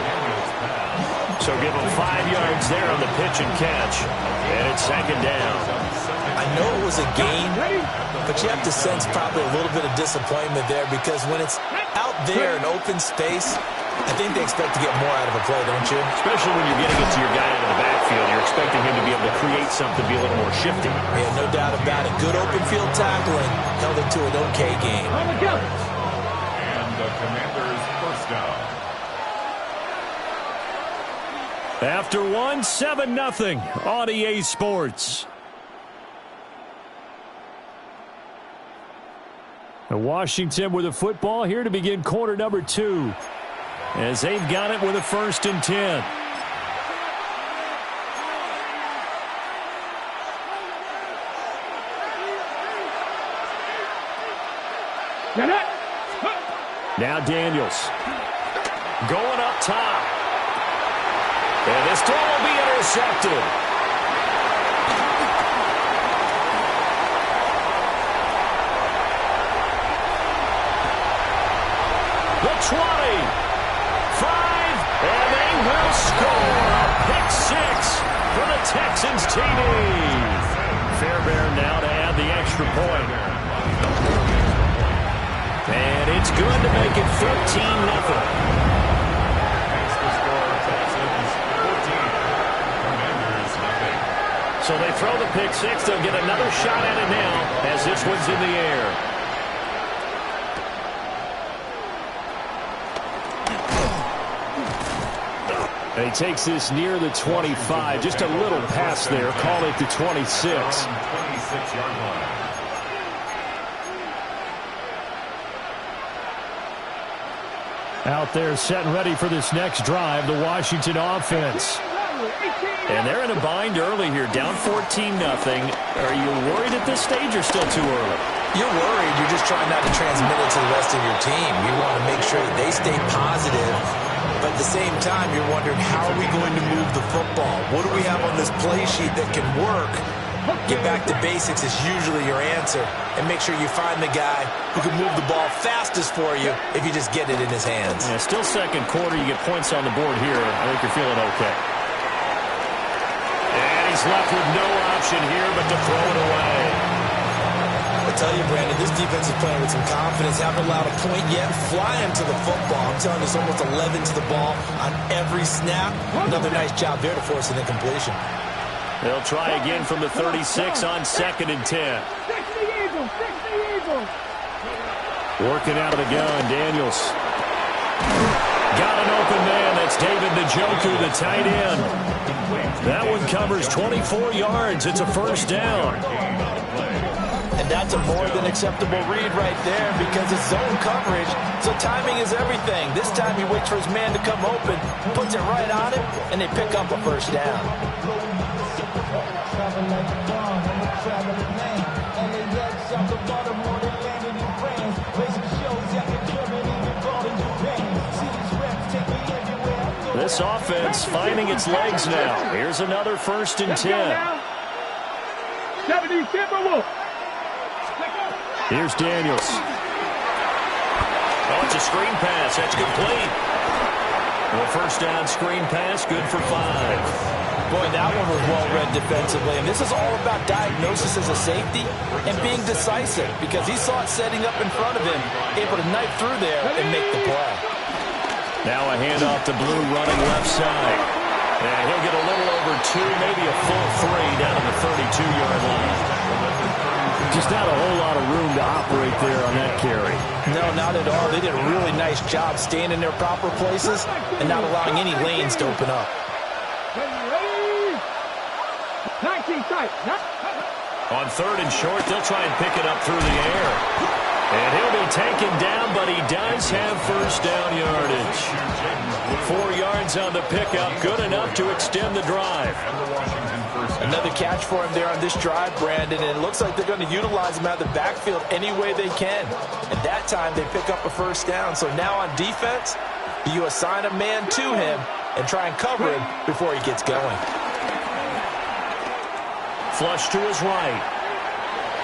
So give him 5 yards there on the pitch and catch. And it's 2nd down. I know it was a gain, but you have to sense probably a little bit of disappointment there because when it's out there in open space, I think they expect to get more out of a play, don't you? Especially when you're getting it to your guy out of the backfield. You're expecting him to be able to create something, be a little more shifty. Yeah, no doubt about it. Good open field tackling held it to an okay game. And the Commanders' 1st down. After 1, 7-0 on EA Sports. Washington with a football here to begin quarter number 2. As they've got it with a 1st and 10. Now Daniels. Going up top. And this throw will be intercepted. The 20. 5. And they will score. A pick 6 for the Texans TD. Fairbairn now to add the extra point. And it's good to make it 14-0. So they throw the pick 6. They'll get another shot at it now as this one's in the air. And he takes this near the 25. Just a little pass there. Call it the 26. 26-yard line. Out there set and ready for this next drive, the Washington offense. And they're in a bind early here, down 14-0. Are you worried at this stage or still too early? You're worried. You're just trying not to transmit it to the rest of your team. You want to make sure that they stay positive. But at the same time, you're wondering, how are we going to move the football? What do we have on this play sheet that can work? Get back to basics is usually your answer. And make sure you find the guy who can move the ball fastest for you if you just get it in his hands. Yeah, still 2nd quarter. You get points on the board here. I think you're feeling okay. And he's left with no option here but to throw it away. I tell you, Brandon, this defense is playing with some confidence. Haven't allowed a point yet. Flying to the football. I'm telling you, it's almost 11 to the ball on every snap. Another nice job there to force an incompletion. They'll try again from the 36 on 2nd and 10. 60 Eagles. Working out of the gun, Daniels. Got an open man. That's David Njoku, the tight end. That one covers 24 yards. It's a 1st down. And that's a more than acceptable read right there because it's zone coverage, so timing is everything. This time he waits for his man to come open, puts it right on him, and they pick up a 1st down. This offense finding its legs now. Here's another 1st and 10. 70 Timberwolves. Here's Daniels. Oh, It's a screen pass. That's complete. Well, first down screen pass, good for 5. Boy, that one was well read defensively. And this is all about diagnosis as a safety and being decisive because he saw it setting up in front of him, able to knife through there and make the play. Now a handoff to Blue running left side. And he'll get a little over 2, maybe a full 3 down to the 32-yard line. Just not a whole lot of room to operate there on that carry. No, not at all. They did a really nice job staying in their proper places and not allowing any lanes to open up. 19 tight. On 3rd and short, they'll try and pick it up through the air. And he'll be taken down, but he does have first down yardage. 4 yards on the pickup, good enough to extend the drive. Another catch for him there on this drive, Brandon, and it looks like they're going to utilize him out of the backfield any way they can. At that time, they pick up a first down. So now on defense, you assign a man to him and try and cover him before he gets going. Flush to his right.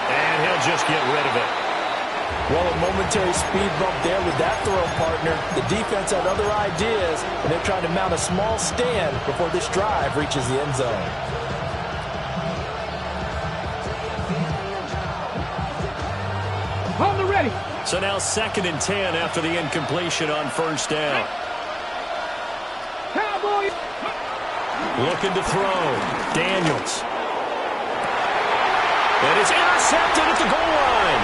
And he'll just get rid of it. Well, a momentary speed bump there with that throw, partner. The defense had other ideas, and they're trying to mount a small stand before this drive reaches the end zone. On the ready. So now 2nd and 10 after the incompletion on first down. Cowboy. Looking to throw. Daniels. And it's intercepted at the goal line.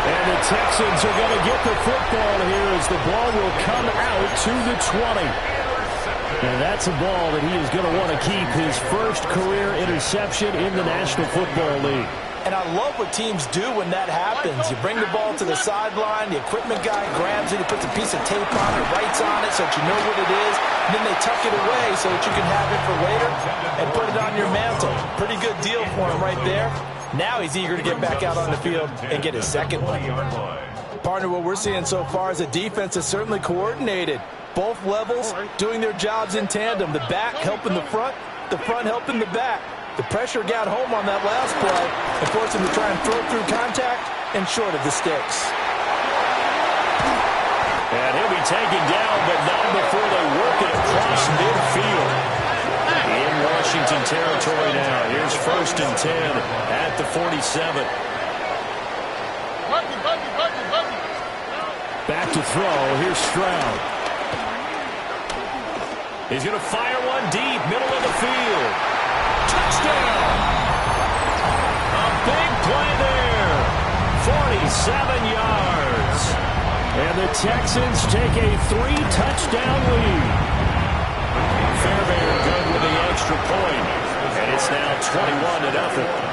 And the Texans are going to get the football here as the ball will come out to the 20. And that's a ball that he is going to want to keep, his first career interception in the National Football League. And I love what teams do when that happens. You bring the ball to the sideline, the equipment guy grabs it, he puts a piece of tape on it, writes on it so that you know what it is, and then they tuck it away so that you can have it for later and put it on your mantle. Pretty good deal for him right there. Now he's eager to get back out on the field and get his second one. Partner, what we're seeing so far is the defense is certainly coordinated. Both levels doing their jobs in tandem. The back helping the front helping the back. The pressure got home on that last play and forced him to try and throw through contact and short of the sticks. And he'll be taken down, but not before they work it across midfield. In Washington territory now. Here's 1st and 10 at the 47. Back to throw. Here's Stroud. He's going to fire one deep, middle of the field. Touchdown! A big play there. 47 yards. And the Texans take a 3-touchdown lead. Fairbairn good with the extra point. And it's now 21-0.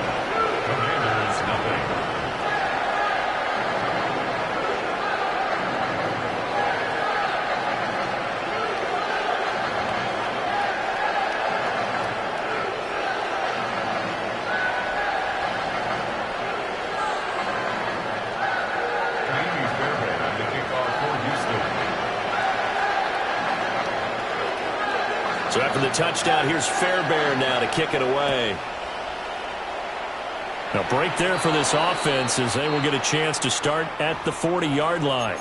So after the touchdown, here's Fairbairn now to kick it away. A break there for this offense as they will get a chance to start at the 40-yard line.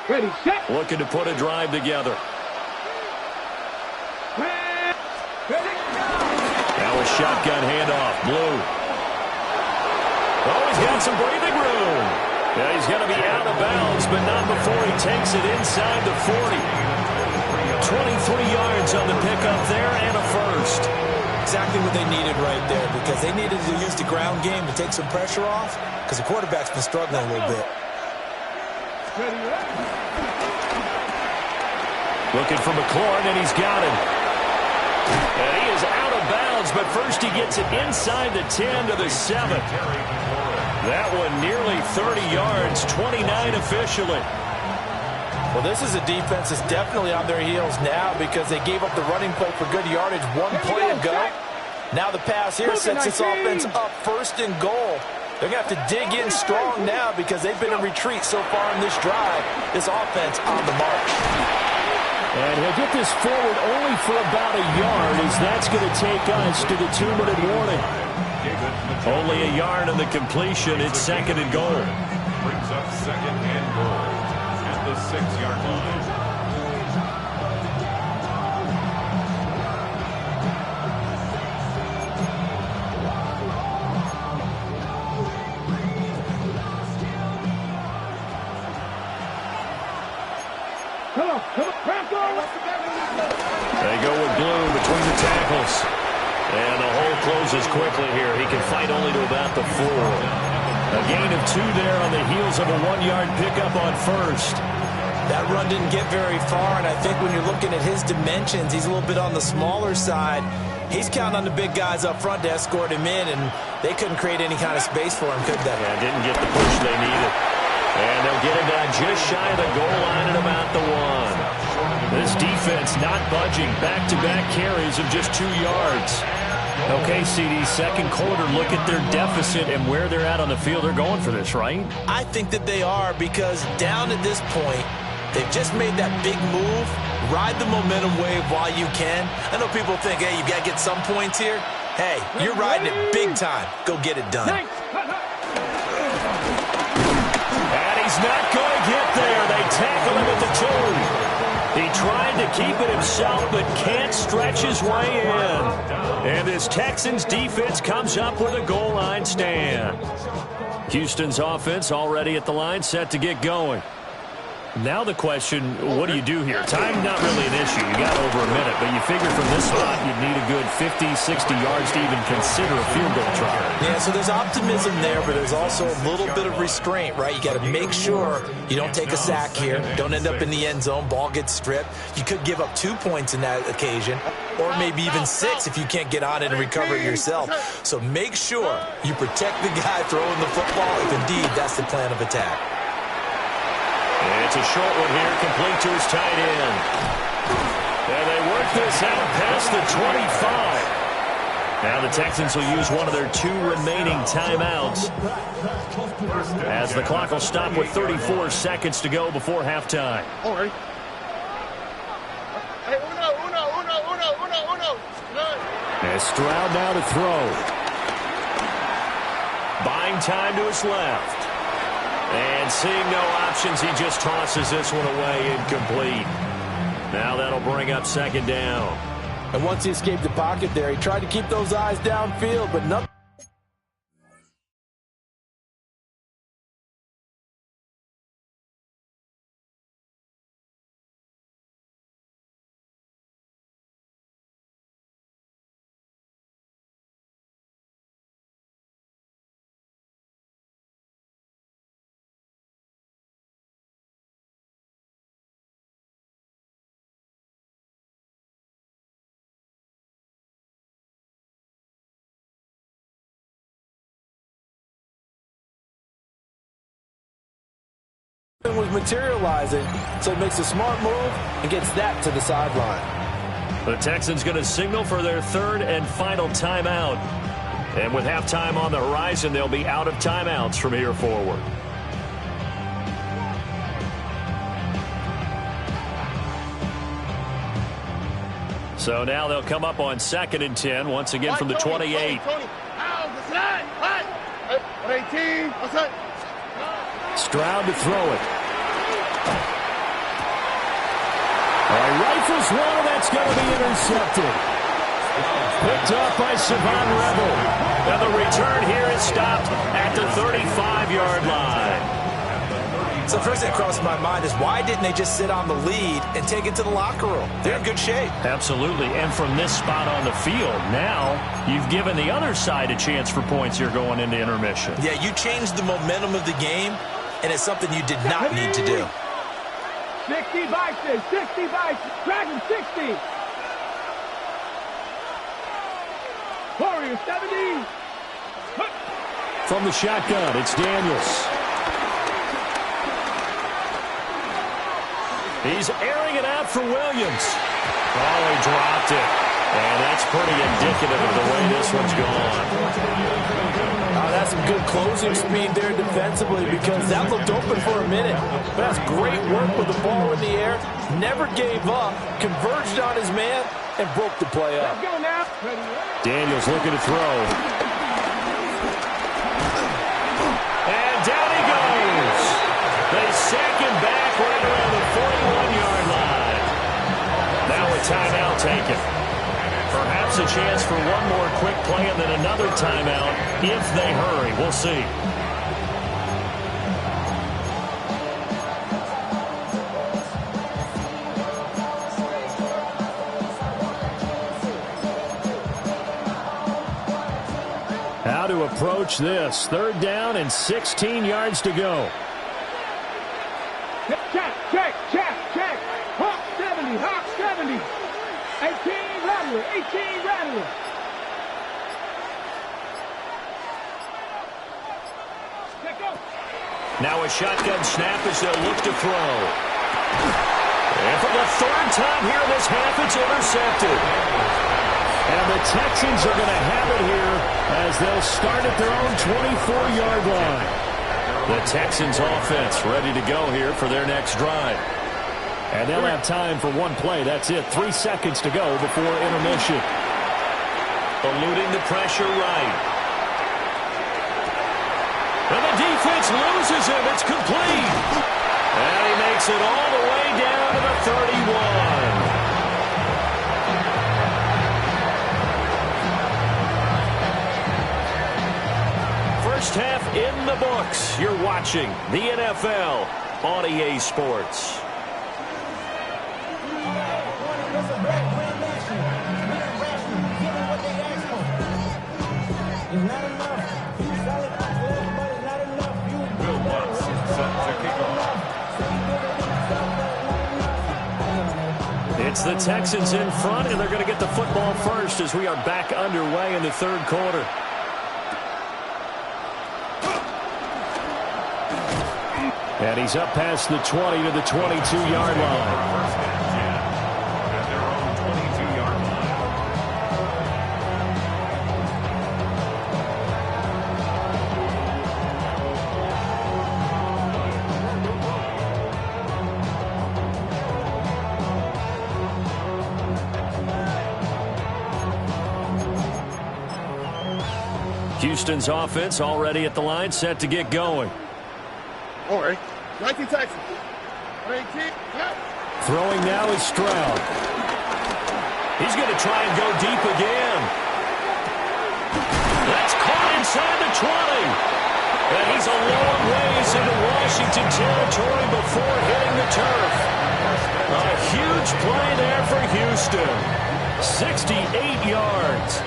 Ready, set. Looking to put a drive together. Now a shotgun handoff. Blue. Oh, he's got some breathing room. Yeah, he's going to be out of bounds, but not before he takes it inside the 40. 23 yards on the pickup there and a first. Exactly what they needed right there because they needed to use the ground game to take some pressure off because the quarterback's been struggling a little bit. Looking for McLaurin, and he's got him. And he is out of bounds, but first he gets it inside the 10 to the 7. That one nearly 30 yards, 29 officially. Well, this is a defense that's definitely on their heels now because they gave up the running play for good yardage one play ago. Now the pass here sets this offense up 1st and goal. They're going to have to dig in strong now because they've been in retreat so far in this drive. This offense on the march. And he'll get this forward only for about a yard, as that's going to take us to the 2-minute warning. Only a yard on the completion. It's 2nd and goal. Brings up 2nd and goal at the 6-yard line. They go with Blue between the tackles. And the hole closes quickly here. He can fight only to about the 4. A gain of 2 there on the heels of a 1-yard pickup on first. That run didn't get very far, and I think when you're looking at his dimensions, he's a little bit on the smaller side. He's counting on the big guys up front to escort him in, and they couldn't create any kind of space for him, could they? Yeah, didn't get the push they needed. And they'll get him down just shy of the goal line at about the 1. This defense not budging. Back-to-back carries of just 2 yards. Okay, CD, second quarter, look at their deficit and where they're at on the field. They're going for this, right? I think that they are, because down at this point, they've just made that big move. Ride the momentum wave while you can. I know people think, hey, you got to get some points here. Hey, you're riding it big time. Go get it done. And he's not going to get there. They tackle him at the 2. He tried to keep it himself, but can't stretch his way in. And this Texans defense comes up with a goal line stand. Houston's offense already at the line, set to get going. Now the question, what do you do here? Time not really an issue. You got over a minute, but you figure from this spot you'd need a good 50, 60 yards to even consider a field goal try. Yeah, so there's optimism there, but there's also a little bit of restraint, right? You got to make sure you don't take a sack here, don't end up in the end zone, ball gets stripped. You could give up 2 points in that occasion, or maybe even 6 if you can't get on it and recover it yourself. So make sure you protect the guy throwing the football if indeed that's the plan of attack. And it's a short one here, complete to his tight end. And they work this out past the 25. Now the Texans will use one of their 2 remaining timeouts, as the clock will stop with 34 seconds to go before halftime. All right. Hey, uno. And Stroud now to throw. Buying time to his left. And seeing no options, he just tosses this one away, incomplete. Now that'll bring up 2nd down. And once he escaped the pocket there, he tried to keep those eyes downfield, but nothing. Was materializing, so he makes a smart move and gets that to the sideline. The Texans going to signal for their 3rd and final timeout. And with halftime on the horizon, they'll be out of timeouts from here forward. So now they'll come up on 2nd and 10, once again from the 28. Stroud to throw it. All right, rifles one, and that's going to be intercepted. Picked up by Savon Rebel. And the return here is stopped at the 35-yard line. So the first thing that crossed my mind is, why didn't they just sit on the lead and take it to the locker room? They're in good shape. Absolutely. And from this spot on the field, now you've given the other side a chance for points here going into intermission. Yeah, you changed the momentum of the game, and it's something you did not need to do. 60 Bison, Dragon 60. Warrior 70. From the shotgun, it's Daniels. He's airing it out for Williams. Oh, he dropped it. And that's pretty indicative of the way this one's gone. Oh, that's some good closing speed there defensively because that looked open for a minute. But that's great work with the ball in the air. Never gave up, converged on his man, and broke the play up. Let's go now. Daniels looking to throw. And down he goes. They sack him back right around the 41-yard line. Now a timeout taken. Perhaps a chance for one more quick play and then another timeout if they hurry. We'll see. How to approach this. 3rd down and 16 yards to go. Check. Hawk 70. 18 Rattler. Now a shotgun snap as they'll look to throw. And for the 3rd time here in this half, it's intercepted. And the Texans are going to have it here as they'll start at their own 24-yard line. The Texans offense ready to go here for their next drive. And they'll have time for one play. That's it. 3 seconds to go before intermission. Eluding the pressure right. And the defense loses him. It's complete. And he makes it all the way down to the 31. First half in the books. You're watching the NFL on EA Sports. It's the Texans in front, and they're going to get the football first as we are back underway in the 3rd quarter. And he's up past the 20 to the 22-yard line. At their own 22-yard line. Houston's offense already at the line, set to get going. All right. 19 Texans. 18. Yeah. Throwing now is Stroud. He's going to try and go deep again. That's caught inside the 20. And he's a long ways into Washington territory before hitting the turf. A huge play there for Houston. 68 yards.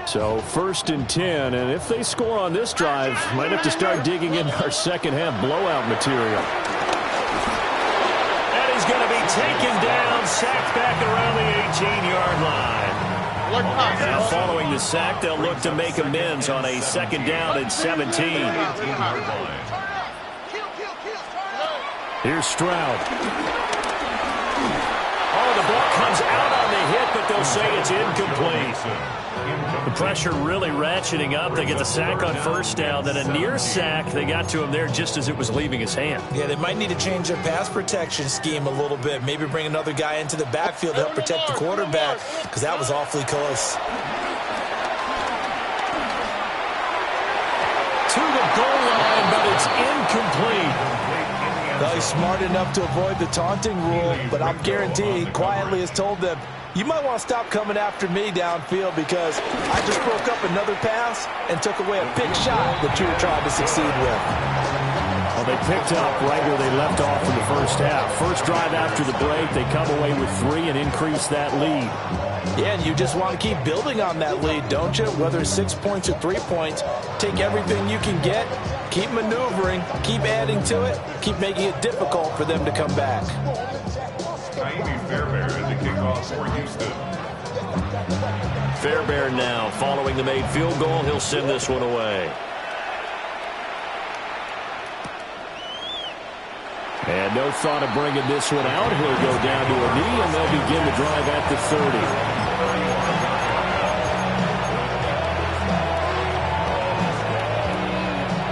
So 1st and 10, and if they score on this drive, might have to start digging in our second half blowout material. And he's going to be taken down, sacked back around the 18-yard line. Now following the sack, they'll look to make amends on a 2nd down and 17. Here's Stroud. Oh, the ball comes out on the hit, but they'll say it's incomplete. The pressure really ratcheting up. They get the sack on 1st down. Then a near sack. They got to him there just as it was leaving his hand. Yeah, they might need to change their pass protection scheme a little bit. Maybe bring another guy into the backfield to help protect the quarterback because that was awfully close. To the goal line, but it's incomplete. Well, he's smart enough to avoid the taunting rule, but I'm guaranteed quietly has told them, you might want to stop coming after me downfield because I just broke up another pass and took away a big shot that you were trying to succeed with. Well, they picked up right where they left off in the 1st half. First drive after the break, they come away with 3 and increase that lead. Yeah, and you just want to keep building on that lead, don't you? Whether it's 6 points or 3 points, take everything you can get, keep maneuvering, keep adding to it, keep making it difficult for them to come back. Fairbairn at the kickoff for Houston. Fairbairn now following the made field goal. He'll send this one away. And no thought of bringing this one out. He'll go down to a knee, and they'll begin the drive at the 30.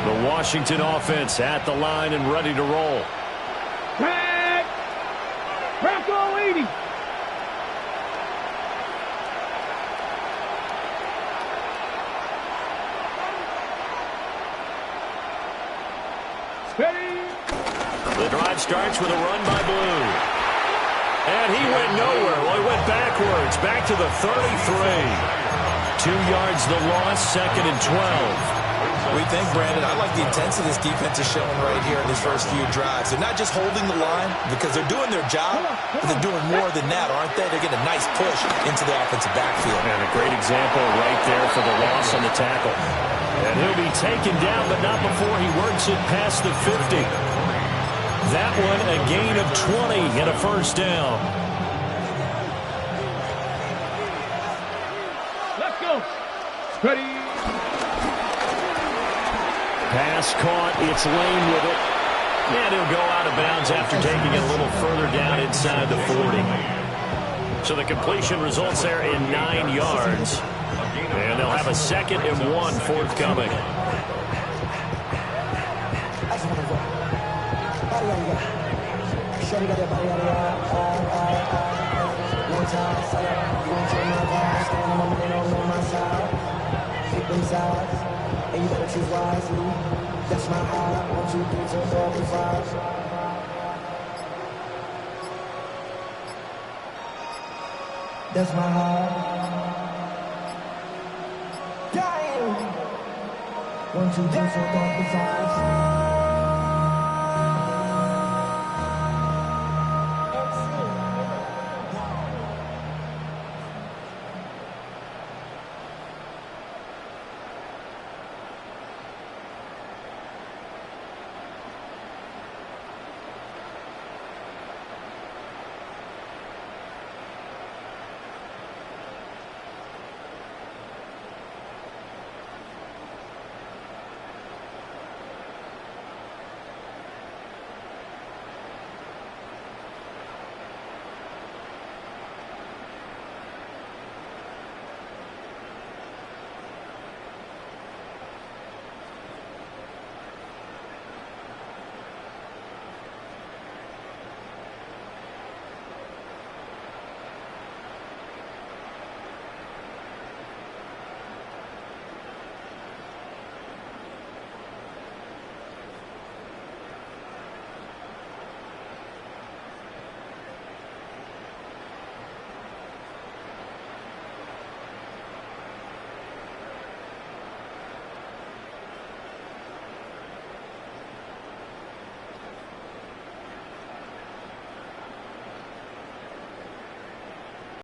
The Washington offense at the line and ready to roll. Tag! Bronco 80! Steady! The drive starts with a run by Blue. And he went nowhere. Well, he went backwards, back to the 33. 2 yards the loss, 2nd and 12. We think, Brandon, I like the intensity this defense is showing right here in these first few drives. They're not just holding the line because they're doing their job, but they're doing more than that, aren't they? They're getting a nice push into the offensive backfield. And a great example right there for the loss on the tackle. And he'll be taken down, but not before he works it past the 50. That one a gain of 20 and a first down. Let's go! Steady! Pass caught. It's Lane with it. And he'll go out of bounds after taking it a little further down inside the 40. So the completion results there in 9 yards. And they'll have a 2nd and 1 forthcoming. And you better choose wisely. That's my heart. 1, 2, 3, 4, 5. That's my heart. Dying. 1, 2, 3, 4, 5.